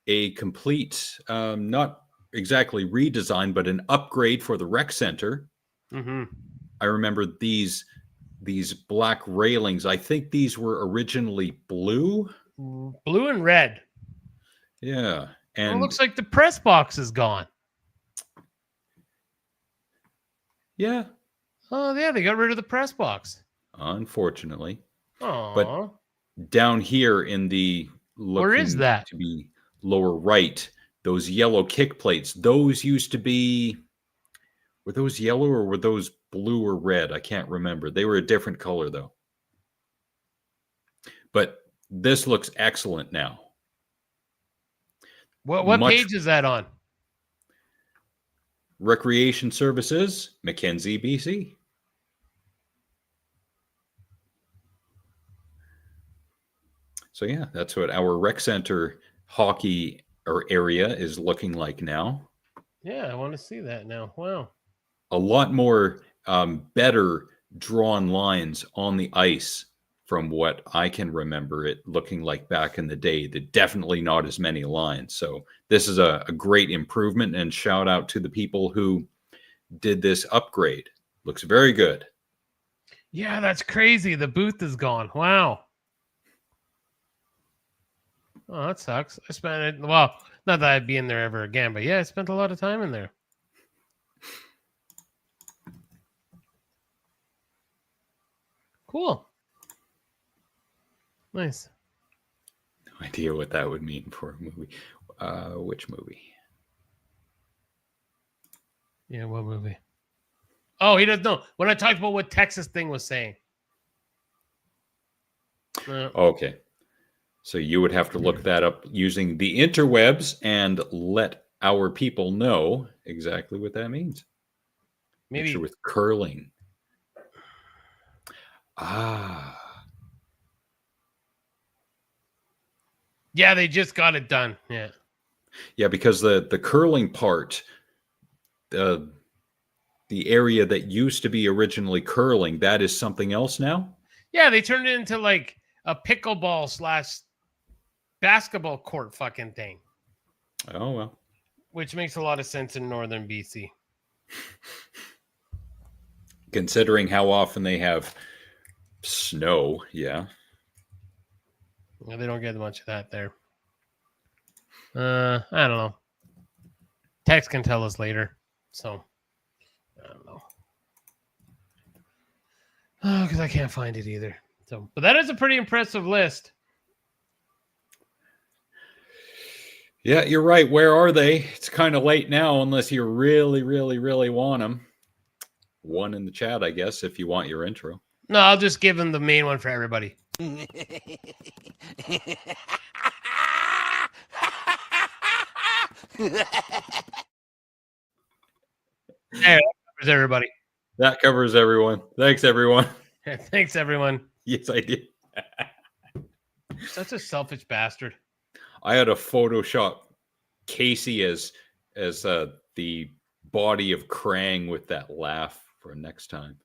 A complete, not exactly redesign, but an upgrade for the rec center. Mm-hmm. I remember these black railings. I think these were originally blue and red. Yeah. And it looks like the press box is gone. Yeah. Oh, yeah, they got rid of the press box. Unfortunately. Oh. But down here in the where is that? To be lower right, those yellow kick plates, those used to be, were those yellow or were those blue or red? I can't remember. They were a different color though. But this looks excellent now. What page is that on? Recreation Services, Mackenzie, BC. So yeah, that's what our rec center hockey area is looking like now. Yeah, I want to see that now. Wow. A lot more better drawn lines on the ice from what I can remember it looking like back in the day. Definitely not as many lines. So this is a great improvement, and shout out to the people who did this upgrade. Looks very good. Yeah, that's crazy. The booth is gone. Wow. Oh, that sucks. I spent it. Well, not that I'd be in there ever again, but yeah, I spent a lot of time in there. Cool. Nice. No idea what that would mean for a movie. Which movie? Yeah, what movie? Oh, he doesn't know. When I talked about what Texas thing was saying. Okay. So you would have to look that up using the interwebs and let our people know exactly what that means. Maybe picture with curling. Ah. Yeah, they just got it done. Yeah. Yeah, because the curling part, the area that used to be originally curling, that is something else now? Yeah, they turned it into like a pickleball / basketball court fucking thing. Oh, well. Which makes a lot of sense in northern BC. Considering how often they have snow, yeah. Yeah, they don't get much of that there. I don't know. Tex can tell us later. So, I don't know. Oh, because I can't find it either. So, but that is a pretty impressive list. Yeah, you're right. Where are they? It's kind of late now, unless you really, really, really want them. One in the chat, I guess, if you want your intro. No, I'll just give them the main one for everybody. Hey, that covers everybody. That covers everyone. Thanks, everyone. Thanks, everyone. Yes, I did. Such a selfish bastard. I had to Photoshop Casey as the body of Krang with that laugh for next time.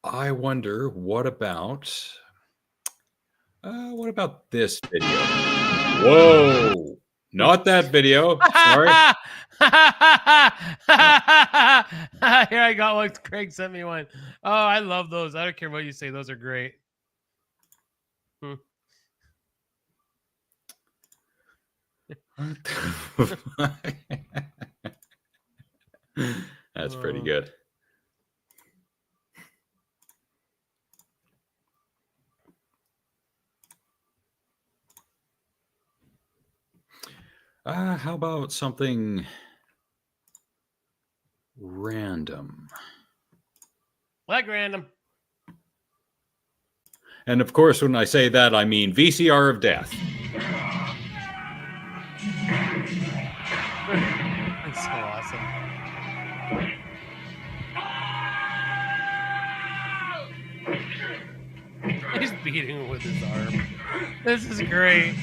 I wonder what about this video? Whoa! Not that video. Sorry. Here I got one. Craig sent me one. Oh, I love those. I don't care what you say. Those are great. That's pretty good. How about something random? Like random. And of course, when I say that, I mean VCR of death. That's so awesome. He's beating him with his arm. This is great.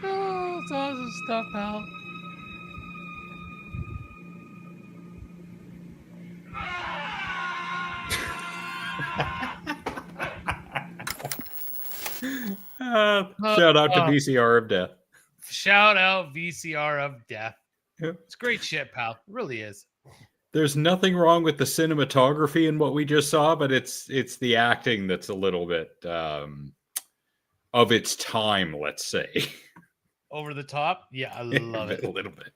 Oh, it's awesome stuff, pal. Shout out to VCR of death. Shout out VCR of death. Yep. It's great shit, pal. It really is. There's nothing wrong with the cinematography in what we just saw, but it's the acting that's a little bit of its time, let's say. Over the top? Yeah, I love it. A little bit.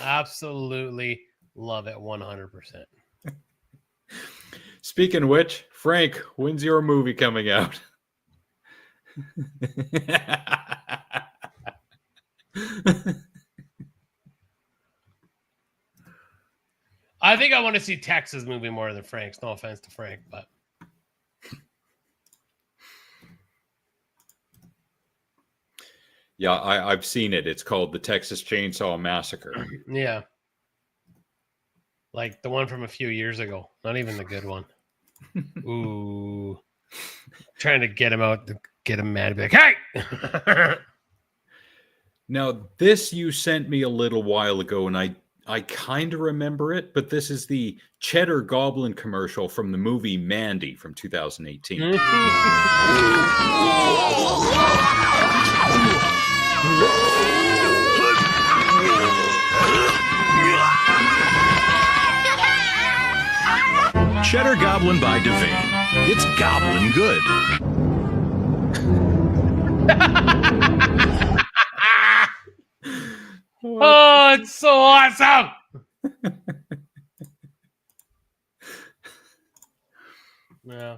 Absolutely love it 100%. Speaking of which, Frank, when's your movie coming out? I think I want to see Texas movie more than Frank's. No offense to Frank, but yeah, I've seen it. It's called the Texas Chainsaw Massacre. yeah. Like the one from a few years ago. Not even the good one. Ooh. Trying to get him out, to get him mad. Be like, hey! Now, this you sent me a little while ago, and I kind of remember it, but this is the Cheddar Goblin commercial from the movie Mandy from 2018. Cheddar Goblin by Devane. It's goblin good. Oh, it's so awesome. Yeah.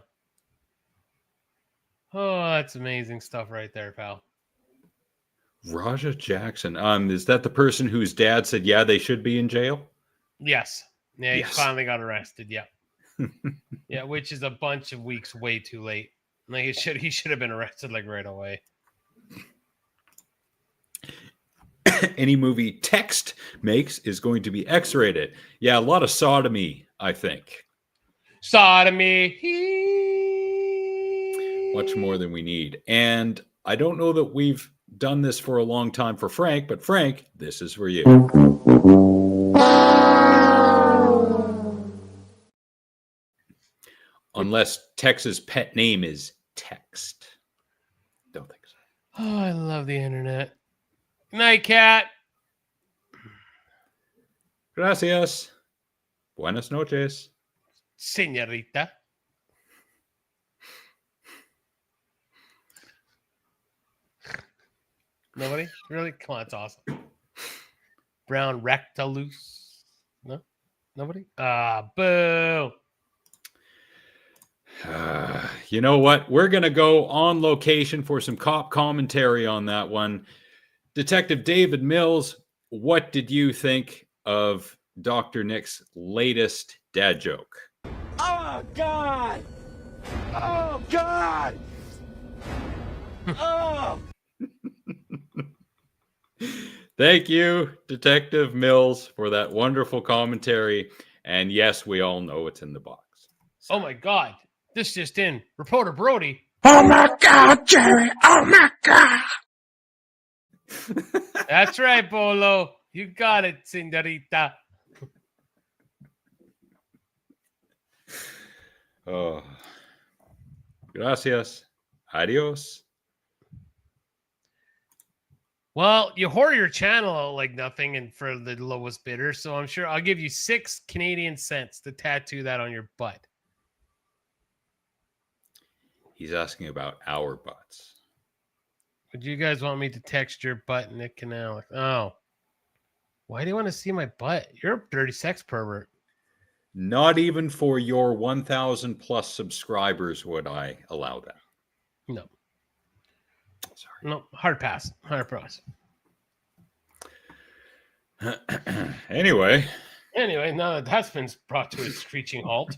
Oh, that's amazing stuff right there, pal. Raja Jackson. Is that the person whose dad said, yeah, they should be in jail? Yes. Yeah, he Yes. finally got arrested. Yeah. Yeah, which is a bunch of weeks way too late. Like he should have been arrested like right away. Any movie Text makes is going to be X-rated. Yeah, a lot of sodomy, I think. Sodomy. Much more than we need. And I don't know that we've done this for a long time for Frank, but Frank, this is for you. Unless Tex's pet name is Text. Don't think so. Oh, I love the internet. Night, cat. Gracias. Buenas noches. Señorita. Nobody? Really? Come on, it's awesome. Brown rectalus. No? Nobody? Ah, boo. You know what? We're going to go on location for some cop commentary on that one. Detective David Mills, what did you think of Dr. Nick's latest dad joke? Oh, God! Oh, God! Oh! Thank you, Detective Mills, for that wonderful commentary. And yes, we all know it's in the box. Oh, my God. This just in. Reporter Brody. Oh, my God, Jerry! Oh, my God! That's right, Bolo. You got it, Señorita. Oh, gracias. Adios. Well, you whore your channel out like nothing and for the lowest bidder, so I'm sure I'll give you 6 Canadian cents to tattoo that on your butt. He's asking about our butts. Would you guys want me to text your butt, Nick and Alex? Oh. Why do you want to see my butt? You're a dirty sex pervert. Not even for your 1,000 plus subscribers would I allow that. No. Sorry. No, hard pass. Hard pass. Anyway, now that that's been brought to a screeching halt.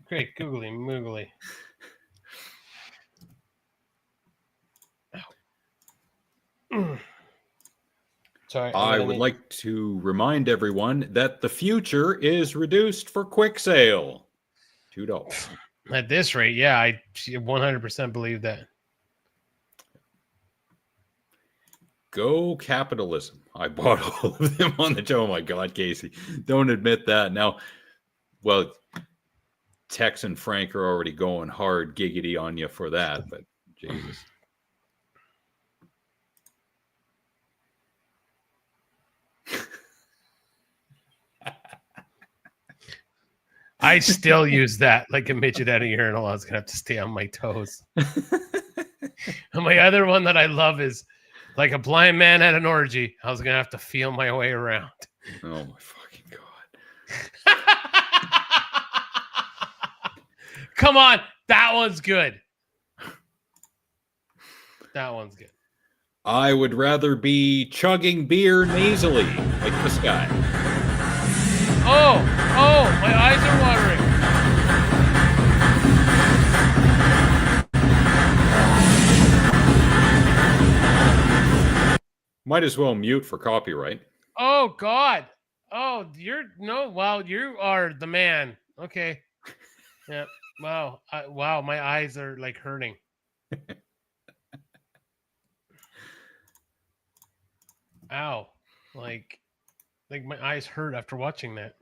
Great, googly moogly. Sorry. I would like to remind everyone that the future is reduced for quick sale. $2. At this rate, yeah, I 100% believe that. Go capitalism. I bought all of them on the show. Oh my God, Casey. Don't admit that. Now, well, Tex and Frank are already going hard giggity on you for that, but Jesus. I still use that like a midget at a urinal. I was going to have to stay on my toes. And my other one that I love is like a blind man at an orgy. I was going to have to feel my way around. Oh my fucking God. Come on. That one's good. That one's good. I would rather be chugging beer nasally like this guy. Oh, my eyes are watering. Might as well mute for copyright. Oh, God. Oh, you are the man. Okay. Yeah. Wow. Wow. My eyes are like hurting. Ow. Like my eyes hurt after watching that.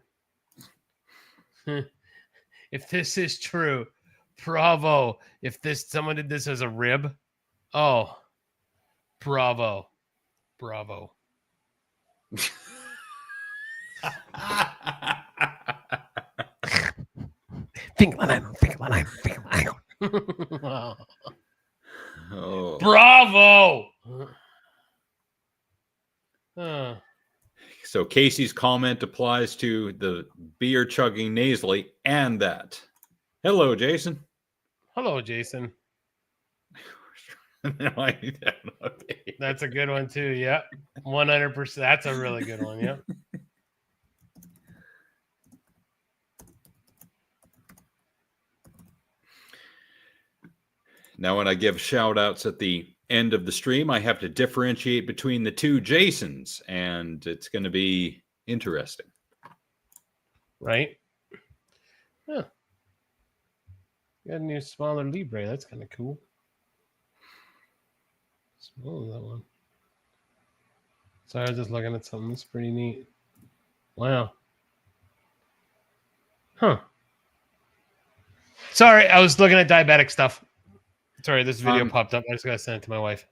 If this is true, bravo. If someone did this as a rib, oh, bravo. Think Oh. Bravo. So Casey's comment applies to the beer chugging nasally and that. Hello, Jason. Hello, Jason. That's a good one too. Yep. 100%. That's a really good one. Yep. Now, when I give shout outs at the end of the stream, I have to differentiate between the two Jasons, and it's going to be interesting. Right? Yeah. Got a new smaller Libre. That's kind of cool. Small that one. Sorry, I was just looking at something that's pretty neat. Wow. Huh. Sorry, I was looking at diabetic stuff. Sorry, this video popped up. I just got to send it to my wife.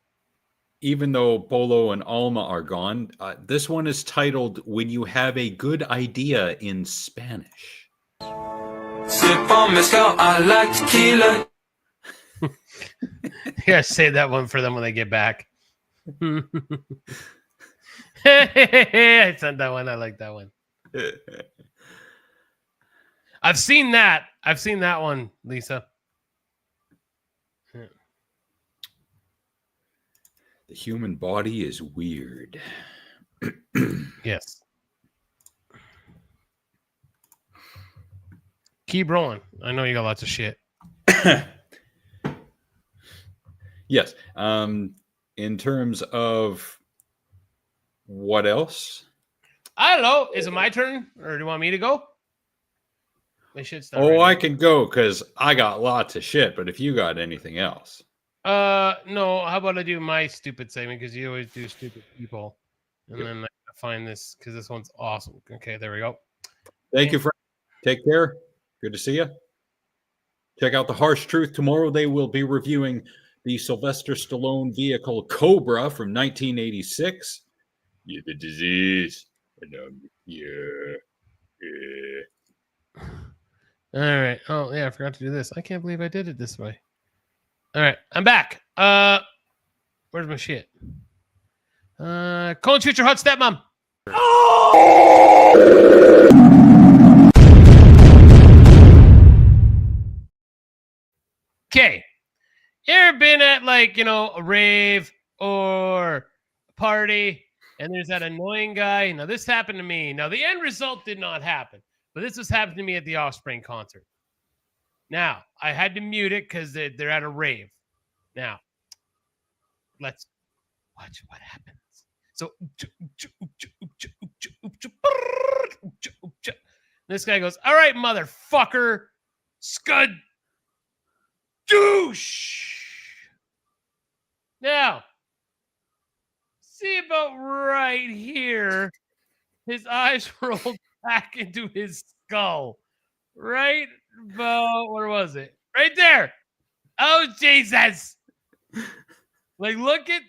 Even though Bolo and Alma are gone, this one is titled When You Have a Good Idea in Spanish. Sip on mezcal, I like tequila. Yeah, save that one for them when they get back. I sent that one. I like that one. I've seen that. I've seen that one, Lisa. The human body is weird. Yes. Keep rolling. I know you got lots of shit. Yes. In terms of what else? I don't know. Is it my turn, or do you want me to go? They should start. Oh, I can go because I got lots of shit. But if you got anything else, no. How about I do my stupid segment because you always do stupid people, and then I find this because this one's awesome. Okay, there we go. Thank you, Frank. Take care. Good to see you. Check out The Harsh Truth. Tomorrow they will be reviewing the Sylvester Stallone vehicle Cobra from 1986. Yeah, the disease. Yeah. All right. Oh yeah, I forgot to do this. I can't believe I did it this way. All right, I'm back. Where's my shit? Colin, shoot your hot stepmom. Okay. You ever been at a rave or a party and there's that annoying guy? Now, this happened to me. Now, the end result did not happen, but this was happening to me at the Offspring concert. Now, I had to mute it because they're at a rave. Now, let's watch what happens. So, this guy goes, all right, motherfucker, scud douche. Now, see about right here, his eyes rolled back into his skull. Right about, where was it? Right there. Oh, Jesus. Look at,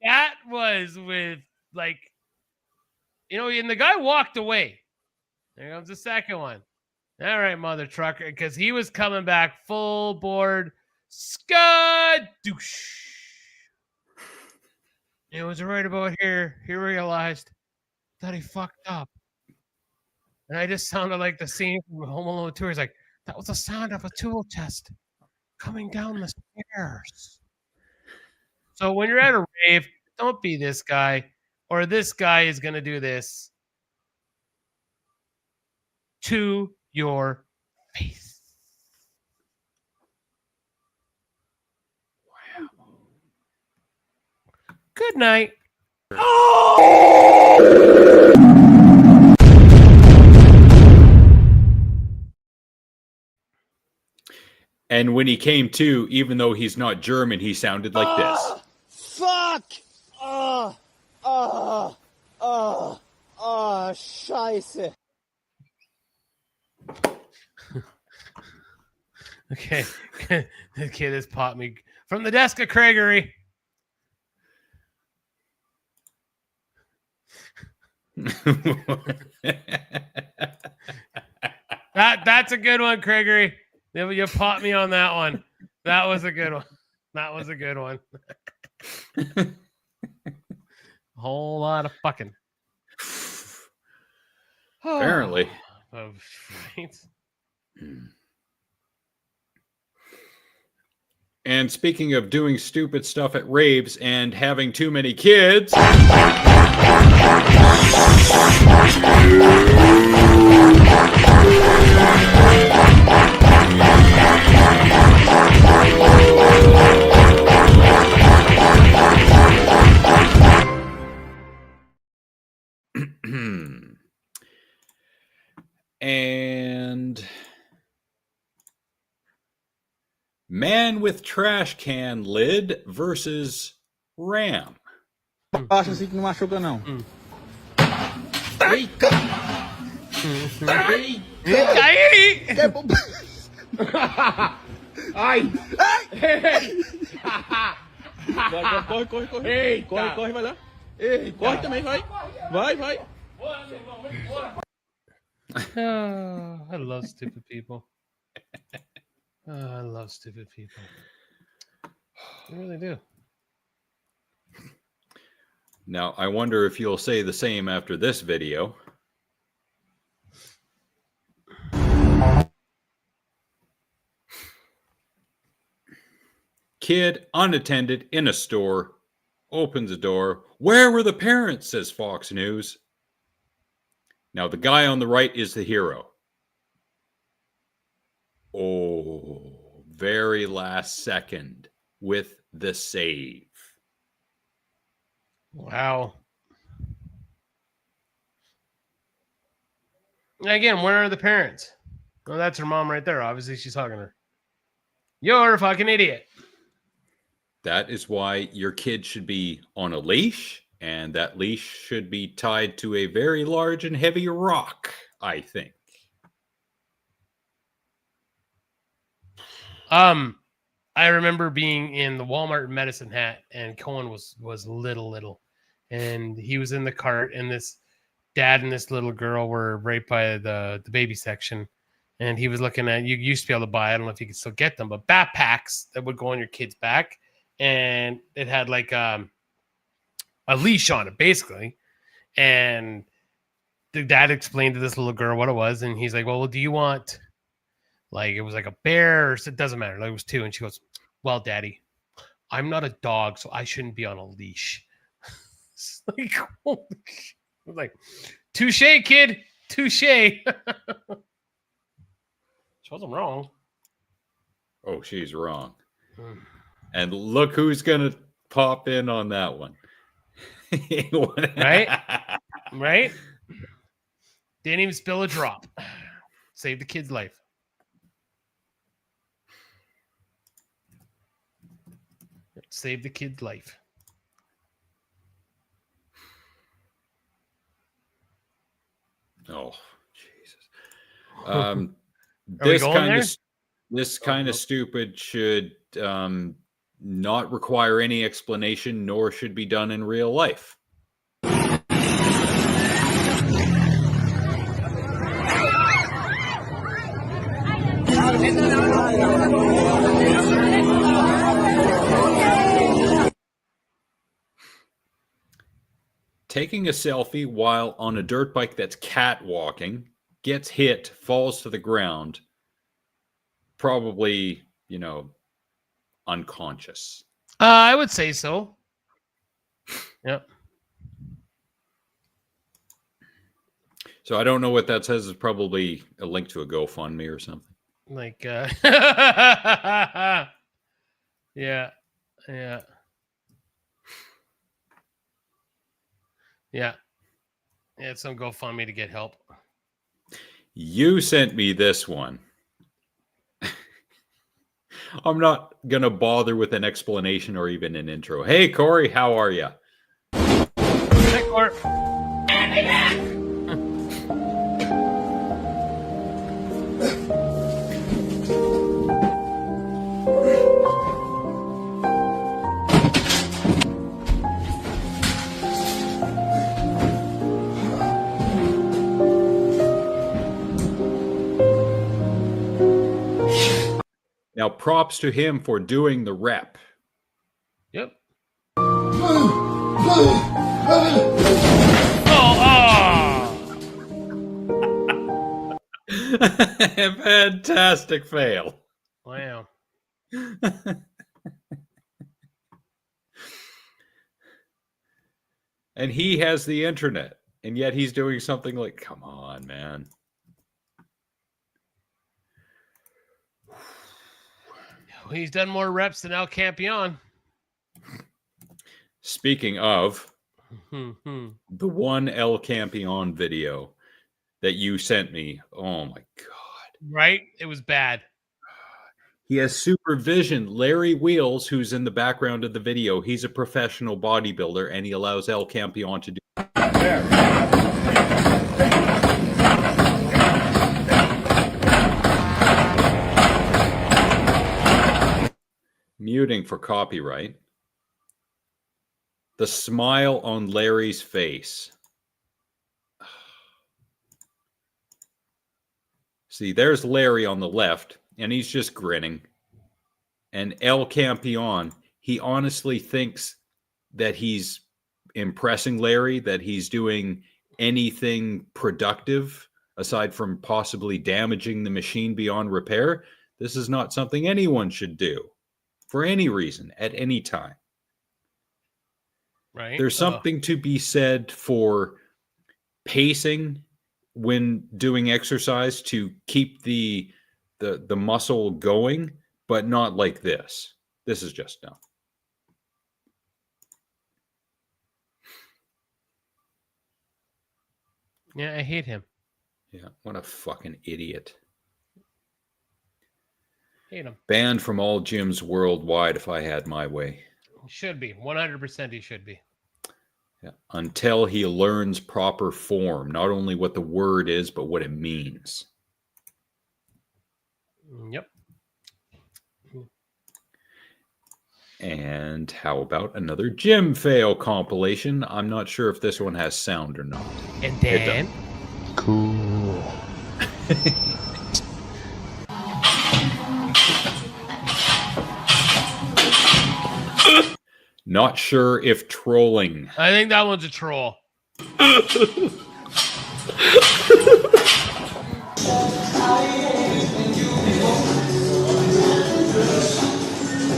that was with, and the guy walked away. There comes the second one. All right, mother trucker, because he was coming back full board. Scud douche. It was right about here. He realized that he fucked up. And I just sounded like the scene from Home Alone 2. He's like, that was the sound of a tool chest coming down the stairs. So when you're at a rave, don't be this guy, or this guy is going to do this to your face. Wow. Good night. And when he came to, even though he's not German, he sounded like this. Fuck! Scheiße. Okay. This kid has popped me from the desk of Craigery. That's a good one, Craigery. You popped me on that one. That was a good one. That was a good one. A whole lot of fucking. Apparently. Right. And speaking of doing stupid stuff at raves and having too many kids. And man with trash can lid versus ram. Acho assim que não machuca, não. Eita! Ai! Corre, corre, corre. Eita! Corre, corre, vai lá. Eita! Corre também, vai. Vai, vai. Oh, I love stupid people. Oh, I love stupid people. I really do. Now, I wonder if you'll say the same after this video. Kid unattended in a store, opens the door. Where were the parents? Says Fox News. Now, the guy on the right is the hero. Oh, very last second with the save. Wow. Again, where are the parents? Well, that's her mom right there. Obviously, she's hugging her. You're a fucking idiot. That is why your kid should be on a leash, and that leash should be tied to a very large and heavy rock, I think. I remember being in the Walmart Medicine Hat, and Cohen was little, and he was in the cart, and this dad and this little girl were right by the baby section, and he was looking at, you used to be able to buy, I don't know if you can still get them, but backpacks that would go on your kid's back, and it had like a leash on it basically, and the dad explained to this little girl what it was, and he's like, well, do you want, like, it was like a bear, or it doesn't matter, like it was 2, and she goes, well, Daddy, I'm not a dog, so I shouldn't be on a leash. It's like, holy shit. I was like, touche, kid, touche. She wasn't wrong. Oh, she's wrong. Hmm. And look who's gonna pop in on that one. Right? Right? Didn't even spill a drop. Saved the kid's life. Saved the kid's life. Oh, Jesus. we going there? This kind of stupid should not require any explanation, nor should be done in real life. Taking a selfie while on a dirt bike that's catwalking, gets hit, falls to the ground, probably, unconscious. I would say so. Yep. So I don't know what that says. It's probably a link to a GoFundMe or something. Like, yeah. Yeah. Yeah. It's some GoFundMe to get help. You sent me this one. I'm not going to bother with an explanation or even an intro. Hey, Corey, how are you? Hey, Corey. Now, props to him for doing the rep. Yep. Fantastic fail. Wow. And he has the internet, and yet he's doing something like, come on, man. He's done more reps than A.A.T.G.M. Speaking of, the one A.A.T.G.M video that you sent me, oh my God. Right? It was bad. He has supervision. Larry Wheels, who's in the background of the video, he's a professional bodybuilder, and he allows A.A.T.G.M to do. Muting for copyright. The smile on Larry's face. See, there's Larry on the left, and he's just grinning. And A.A.T.G.M, he honestly thinks that he's impressing Larry, that he's doing anything productive aside from possibly damaging the machine beyond repair. This is not something anyone should do for any reason at any time. Right. There's something to be said for pacing when doing exercise to keep the muscle going, but not like this. This is just dumb. Yeah, I hate him. Yeah, what a fucking idiot. Hate him. Banned from all gyms worldwide if I had my way. He should be. 100% he should be. Yeah. Until he learns proper form, not only what the word is, but what it means. Yep. And how about another gym fail compilation? I'm not sure if this one has sound or not. And then Cool. Not sure if trolling. I think that one's a troll.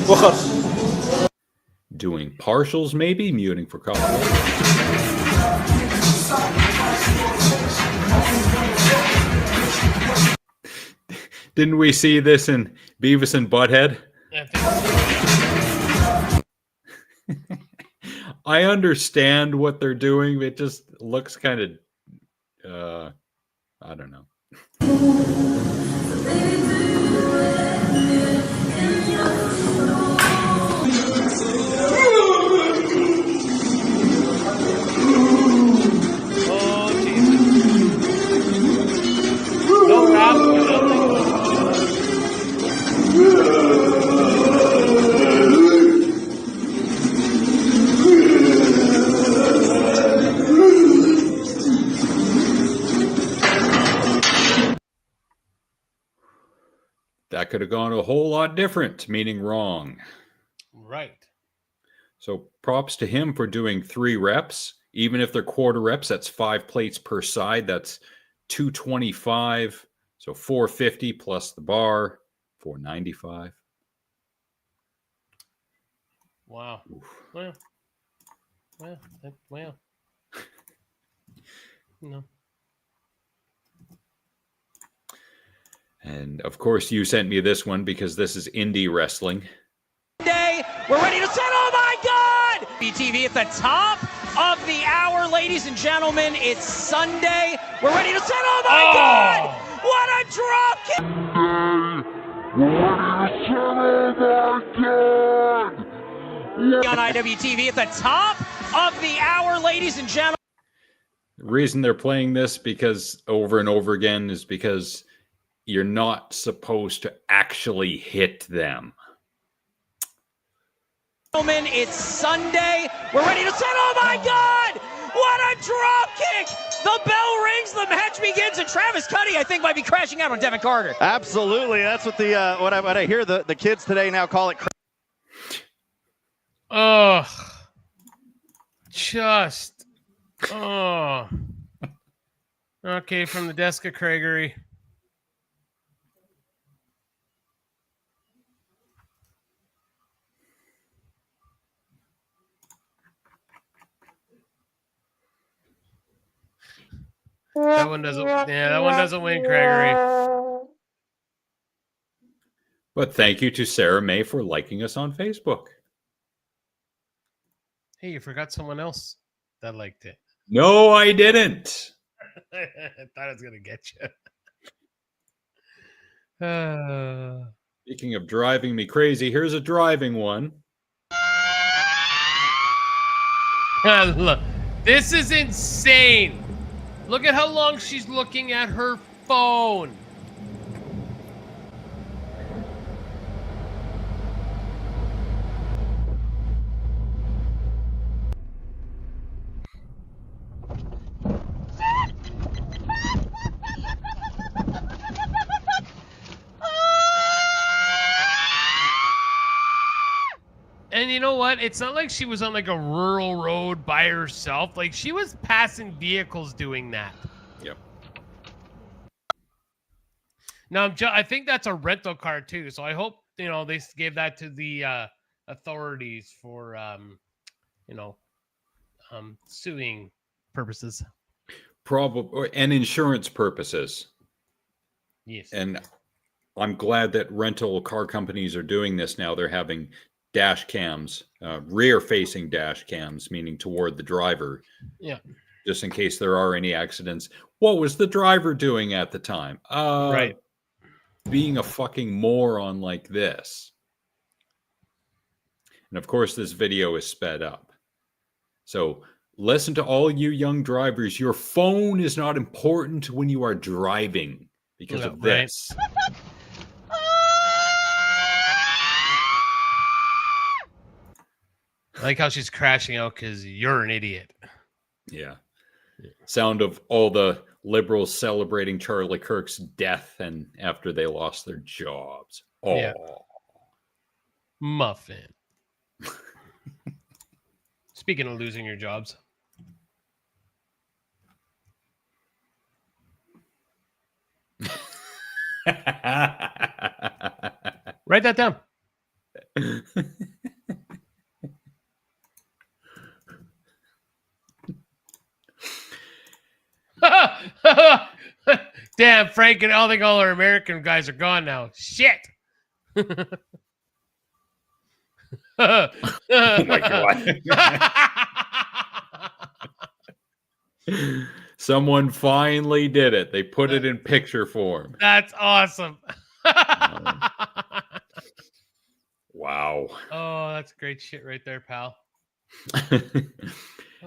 What? Doing partials, maybe? Muting for copyright. Didn't we see this in Beavis and Butthead? I think so. I understand what they're doing. It just looks kind of, I don't know. Oh, Jesus. No rap, nothing. That could have gone a whole lot different, meaning wrong. Right. So props to him for doing 3 reps. Even if they're quarter reps, that's 5 plates per side. That's 225. So 450 plus the bar, 495. Wow. Well. Well. No. And of course, you sent me this one because this is indie wrestling. Day, we're ready to set. Oh my God! BTV at the top of the hour, ladies and gentlemen. It's Sunday. We're ready to set. Oh my God! What a drop kick! On IWTV at the top of the hour, ladies and gentlemen. The reason they're playing this because over and over again is because you're not supposed to actually hit them. Gentlemen, it's Sunday. We're ready to set. Oh my God! What a drop kick! The bell rings, the match begins, and Travis Cuddy, I think, might be crashing out on Devin Carter. Absolutely, that's what the what I hear the kids today now call it. Oh, just, oh. Okay, from the desk of Craigery. That one doesn't. Yeah, that one doesn't win, Craigery. But thank you to Sarah May for liking us on Facebook. Hey, you forgot someone else that liked it. No, I didn't. I thought I was gonna get you. Speaking of driving me crazy, here's a driving one. Look, this is insane. Look at how long she's looking at her phone. And you know what? It's not like she was on like a rural road by herself. Like she was passing vehicles doing that. Yep. Now I think that's a rental car too. So I hope they gave that to the authorities for suing purposes. Probably and insurance purposes. Yes. And I'm glad that rental car companies are doing this now. They're having dash cams, rear-facing dash cams, meaning toward the driver. Yeah. Just in case there are any accidents. What was the driver doing at the time? Right. Being a fucking moron like this. And of course, this video is sped up. So listen to all you young drivers. Your phone is not important when you are driving because of this. I like how she's crashing out because you're an idiot. Yeah. Sound of all the liberals celebrating Charlie Kirk's death and after they lost their jobs. Oh. Yeah. Muffin. Speaking of losing your jobs. Write that down. Damn, Frank, and I think all our American guys are gone now. Shit. Oh my God. Someone finally did it. They put it in picture form. That's awesome. Wow. Oh, that's great shit right there, pal.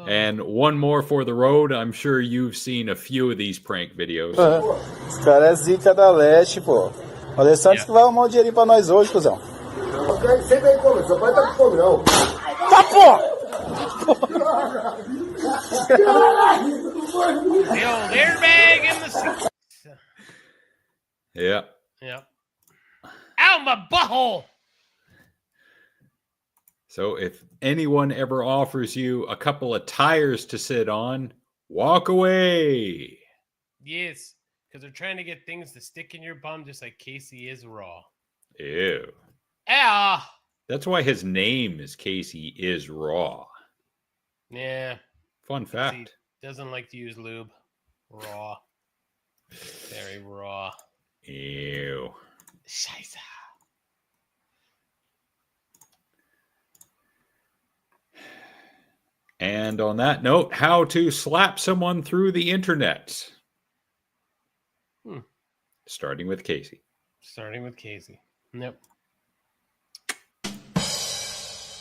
And one more for the road. I'm sure you've seen a few of these prank videos. Esse cara é zica da leste, pô. O Alessandro que vai arrumar um dinheirinho pra nós hoje, cuzão. Você vem como? Seu pai tá com fome, não. Tá, pô! The old airbag in the seat. Yeah. Yeah. Ow, my butthole! So if anyone ever offers you a couple of tires to sit on, walk away. Yes, because they're trying to get things to stick in your bum just like Casey is raw. Ew. Ah! That's why his name is Casey is Raw. Yeah. Fun fact. He doesn't like to use lube. Raw. Very raw. Ew. Scheiße. And on that note, how to slap someone through the internet. Starting with Casey. Starting with Casey. Nope.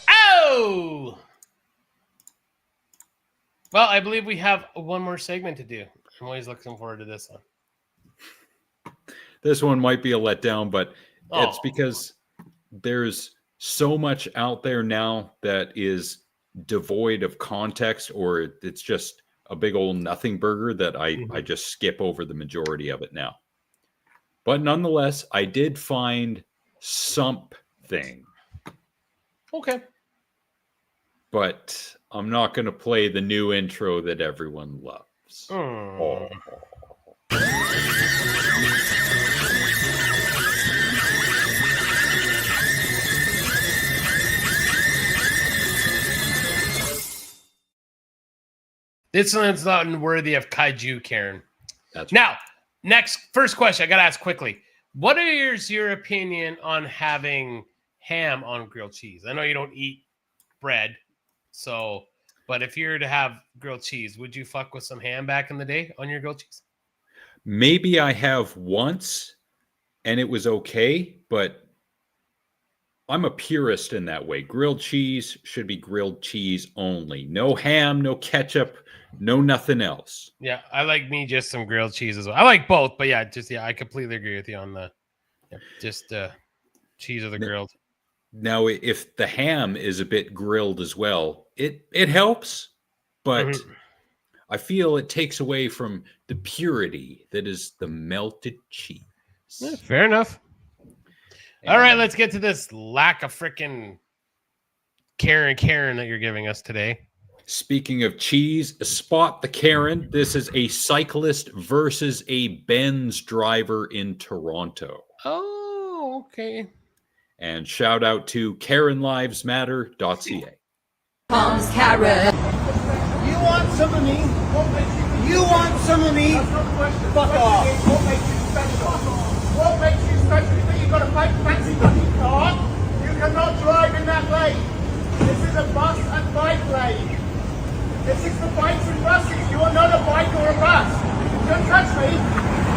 Oh! Well, I believe we have one more segment to do. I'm always looking forward to this one. This one might be a letdown, but it's because there's so much out there now that is devoid of context, or it's just a big old nothing burger that I just skip over the majority of it now. But nonetheless, I did find something. Okay. But I'm not going to play the new intro that everyone loves. Oh. This one's not worthy of kaiju, Karen. That's now, first question I got to ask quickly. What is your opinion on having ham on grilled cheese? I know you don't eat bread, but if you were to have grilled cheese, would you fuck with some ham back in the day on your grilled cheese? Maybe I have once and it was okay, but I'm a purist in that way. Grilled cheese should be grilled cheese only. No ham, no ketchup, no nothing else. Yeah, I like just some grilled cheese as well. I like both, but I completely agree with you on the cheese or the grilled. Now, if the ham is a bit grilled as well, it helps, but I feel it takes away from the purity that is the melted cheese. Yeah, fair enough. All right, let's get to this lack of freaking Karen that you're giving us today. Speaking of cheese, spot the Karen. This is a cyclist versus a Benz driver in Toronto. Oh, okay. And shout out to KarenLivesMatter.ca. Mom's Karen. You want some of me? You want some of me? Fuck off. What makes you special? What makes you special? You think you've got a fancy fucking car? You cannot drive in that lane. This is a bus and bike lane. This is for bikes and buses. You are not a bike or a bus. Don't touch me.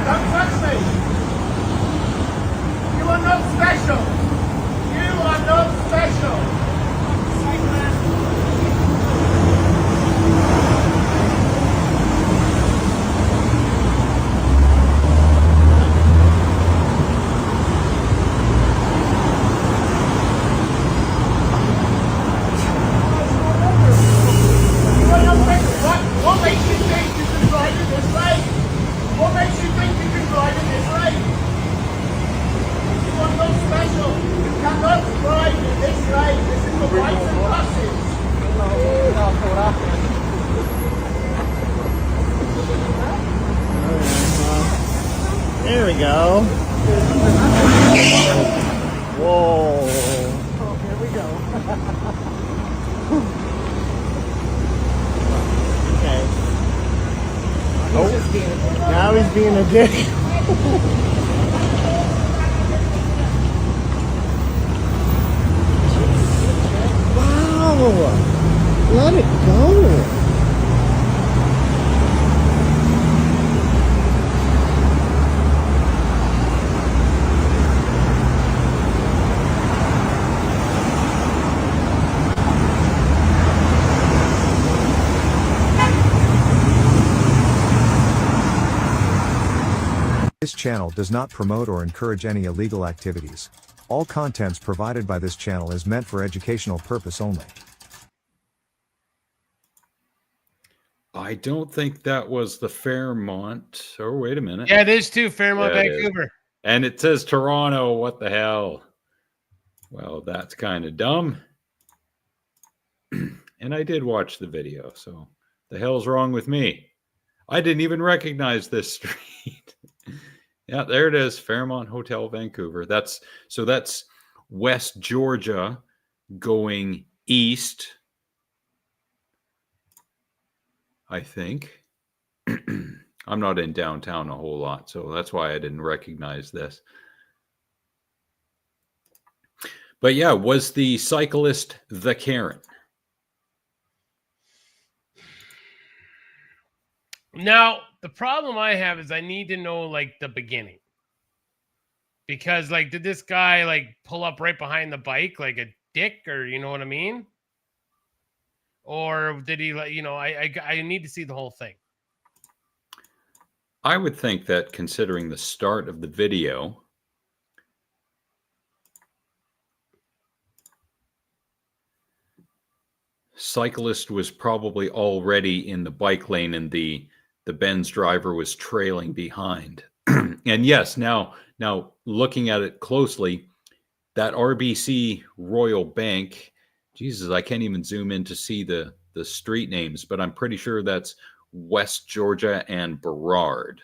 Don't touch me. You are not special. You are not special. not driving this lane. This is the whites and buses. There we go. Whoa. Oh, here we go. Okay. Oh, now he's being a dick. Wow. Let it go. This channel does not promote or encourage any illegal activities. All contents provided by this channel is meant for educational purpose only. I don't think that was the Fairmont. Oh, wait a minute. Yeah, there's two, Fairmont, Yeah, Vancouver. And it says Toronto. What the hell? Well, that's kind of dumb. And I did watch the video, so the hell's wrong with me? I didn't even recognize this street. Yeah, there it is, Fairmont Hotel, Vancouver. That's West Georgia going east, I think. I'm not in downtown a whole lot, so that's why I didn't recognize this. But yeah, was the cyclist the Karen? Now, the problem I have is I need to know, like, the beginning. Because, like, did this guy, like, pull up right behind the bike like a dick, or you know what I mean? Or did he, like, you know, I need to see the whole thing. I would think that considering the start of the video, cyclist was probably already in the bike lane and the Benz driver was trailing behind. And yes, now looking at it closely, that RBC Royal Bank, Jesus, I can't even zoom in to see the street names, but I'm pretty sure that's West Georgia and Burrard.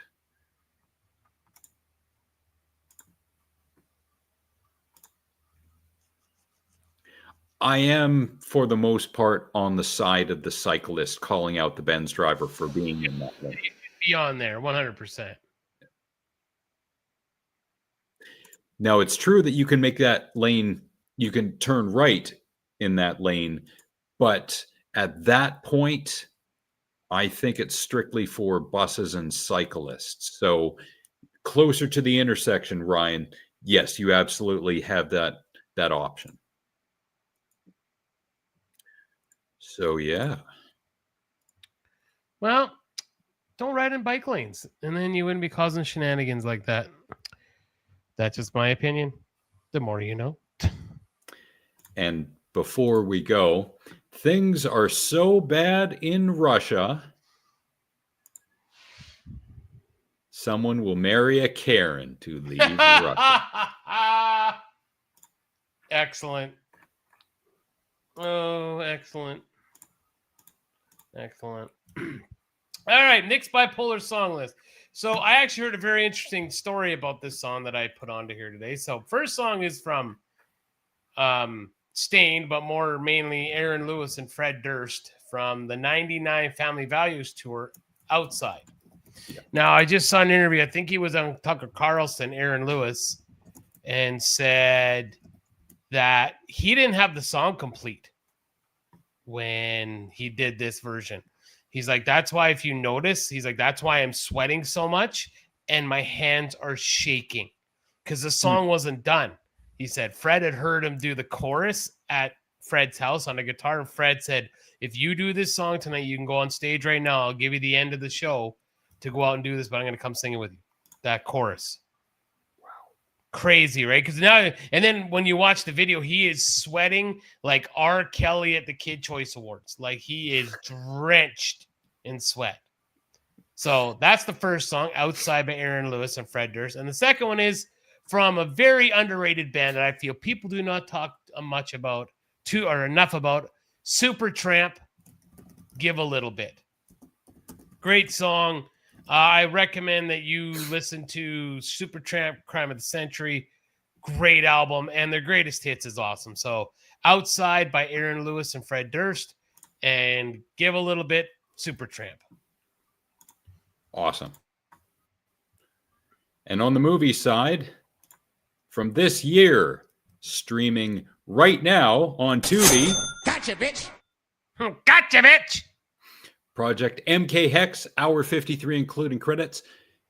I am, for the most part, on the side of the cyclist calling out the Benz driver for being in that lane. Be on there, 100%. Now, it's true that you can make that lane, you can turn right in that lane, but at that point, I think it's strictly for buses and cyclists. So closer to the intersection, Ryan, yes, you absolutely have that option. So, yeah. Well, don't ride in bike lanes, and then you wouldn't be causing shenanigans like that. That's just my opinion. The more you know. And before we go, things are so bad in Russia, someone will marry a Karen to leave Russia. Excellent. Oh, excellent. Excellent. All right, Nick's bipolar song list. So I actually heard a very interesting story about this song that I put onto here today. So first song is from Stained, but more mainly Aaron Lewis and Fred Durst from the 99 Family Values Tour, Outside. Yeah. Now, I just saw an interview. I think he was on Tucker Carlson, Aaron Lewis, and said that he didn't have the song complete when he did this version. He's like, that's why, if you notice, he's like, that's why I'm sweating so much and my hands are shaking because the song wasn't done. He said Fred had heard him do the chorus at Fred's house on a guitar. And Fred said, if you do this song tonight, you can go on stage right now. I'll give you the end of the show to go out and do this, but I'm going to come sing it with you. That chorus. Crazy, right? Because now, and then when you watch the video, he is sweating like R. Kelly at the Kid Choice Awards. Like he is drenched in sweat. So that's the first song, Outside by Aaron Lewis and Fred Durst. And the second one is from a very underrated band that I feel people do not talk much about, or enough about, Supertramp, Give a Little Bit. Great song. I recommend that you listen to Supertramp, Crime of the Century. Great album, and their greatest hits is awesome. So Outside by Aaron Lewis and Fred Durst, and Give a Little Bit, Supertramp. Awesome. And on the movie side, from this year, streaming right now on Tubi. Gotcha, bitch. Gotcha, bitch. Project MK Hex, hour 53, including credits.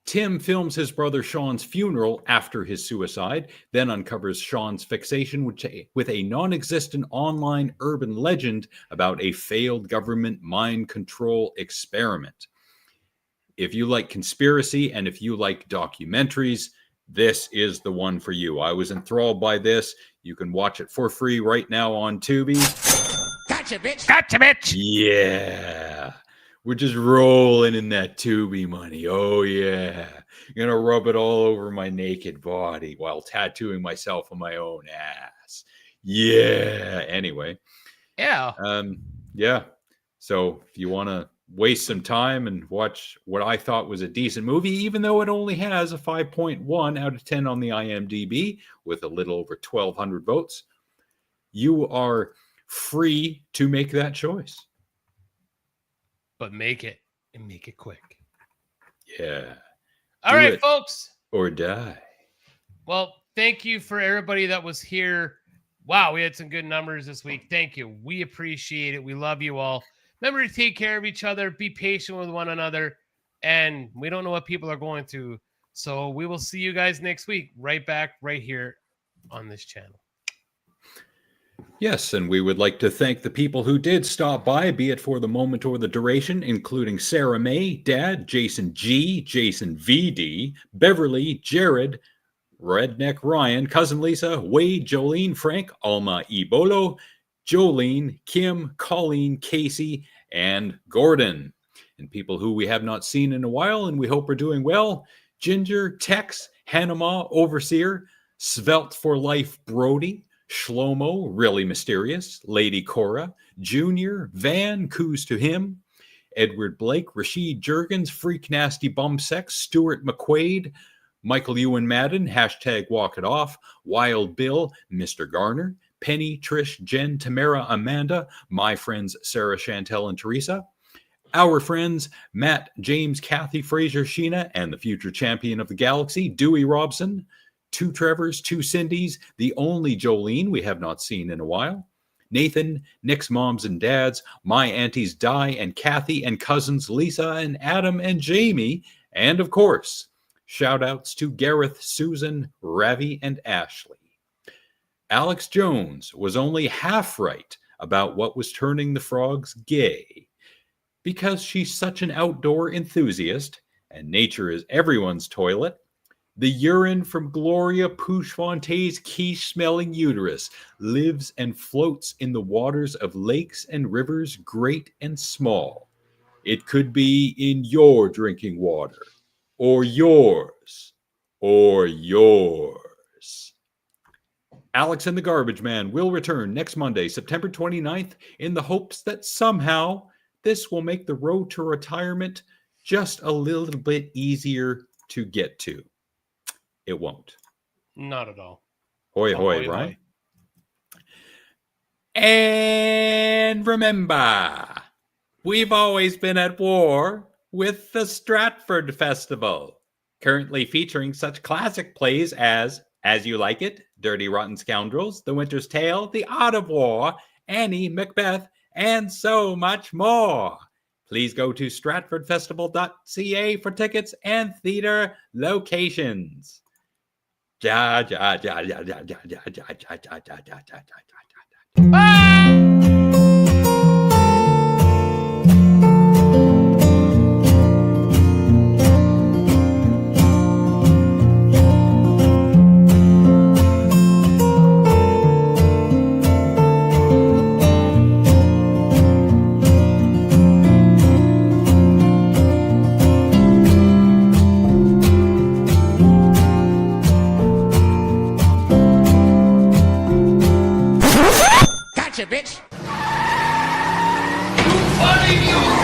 Tim films his brother Sean's funeral after his suicide, then uncovers Sean's fixation with a non-existent online urban legend about a failed government mind control experiment. If you like conspiracy and if you like documentaries, this is the one for you. I was enthralled by this. You can watch it for free right now on Tubi. Gotcha, bitch. Gotcha, bitch. Yeah. We're just rolling in that Tubi money. Oh, yeah. Gonna rub it all over my naked body while tattooing myself on my own ass. Yeah. Anyway. Yeah. Yeah. So if you want to waste some time and watch what I thought was a decent movie, even though it only has a 5.1 out of 10 on the IMDb with a little over 1,200 votes, you are free to make that choice. But make it, and make it quick. Yeah. All right, folks. Or die. Well, thank you for everybody that was here. Wow, we had some good numbers this week. Thank you. We appreciate it. We love you all. Remember to take care of each other. Be patient with one another. And we don't know what people are going through. So we will see you guys next week. Right back, right here on this channel. Yes, and we would like to thank the people who did stop by, be it for the moment or the duration, including Sarah May, Dad, Jason G, Jason VD, Beverly, Jared, Redneck Ryan, Cousin Lisa, Wade, Jolene, Frank, Alma Ebolo, Jolene, Kim, Colleen, Casey, and Gordon. And people who we have not seen in a while and we hope are doing well: Ginger, Tex, Hanama, Overseer, Svelte for Life, Brody, Shlomo, Really Mysterious, Lady Cora, Junior, Van, Coos to Him, Edward Blake, Rashid Jurgens, Freak Nasty Bumsex, Stuart McQuaid, Michael Ewan Madden, hashtag Walk It Off, Wild Bill, Mr. Garner, Penny, Trish, Jen, Tamara, Amanda, my friends Sarah, Chantel, and Teresa, our friends Matt, James, Kathy, Fraser, Sheena, and the future champion of the galaxy, Dewey Robson, 2 Trevors, 2 Cindys, the only Jolene we have not seen in a while, Nathan, Nick's moms and dads, my aunties Di and Kathy, and cousins Lisa and Adam and Jamie, and of course, shout outs to Gareth, Susan, Ravi, and Ashley. Alex Jones was only half right about what was turning the frogs gay. Because she's such an outdoor enthusiast, and nature is everyone's toilet, the urine from Gloria Pouchfonte's quiche-smelling uterus lives and floats in the waters of lakes and rivers great and small. It could be in your drinking water, or yours, or yours. Alex and the Garbage Man will return next Monday, September 29th, in the hopes that somehow this will make the road to retirement just a little bit easier to get to. It won't. Not at all. Hoy, hoy, right? And remember, we've always been at war with the Stratford Festival, currently featuring such classic plays as You Like It, Dirty Rotten Scoundrels, The Winter's Tale, The Art of War, Annie, Macbeth, and so much more. Please go to stratfordfestival.ca for tickets and theater locations. Ja, ja, ja, ja, ja, ja, ja, ja, ja, ja, ja, ja, ja, ja, ja, ja. Gotcha, bitch. Funny you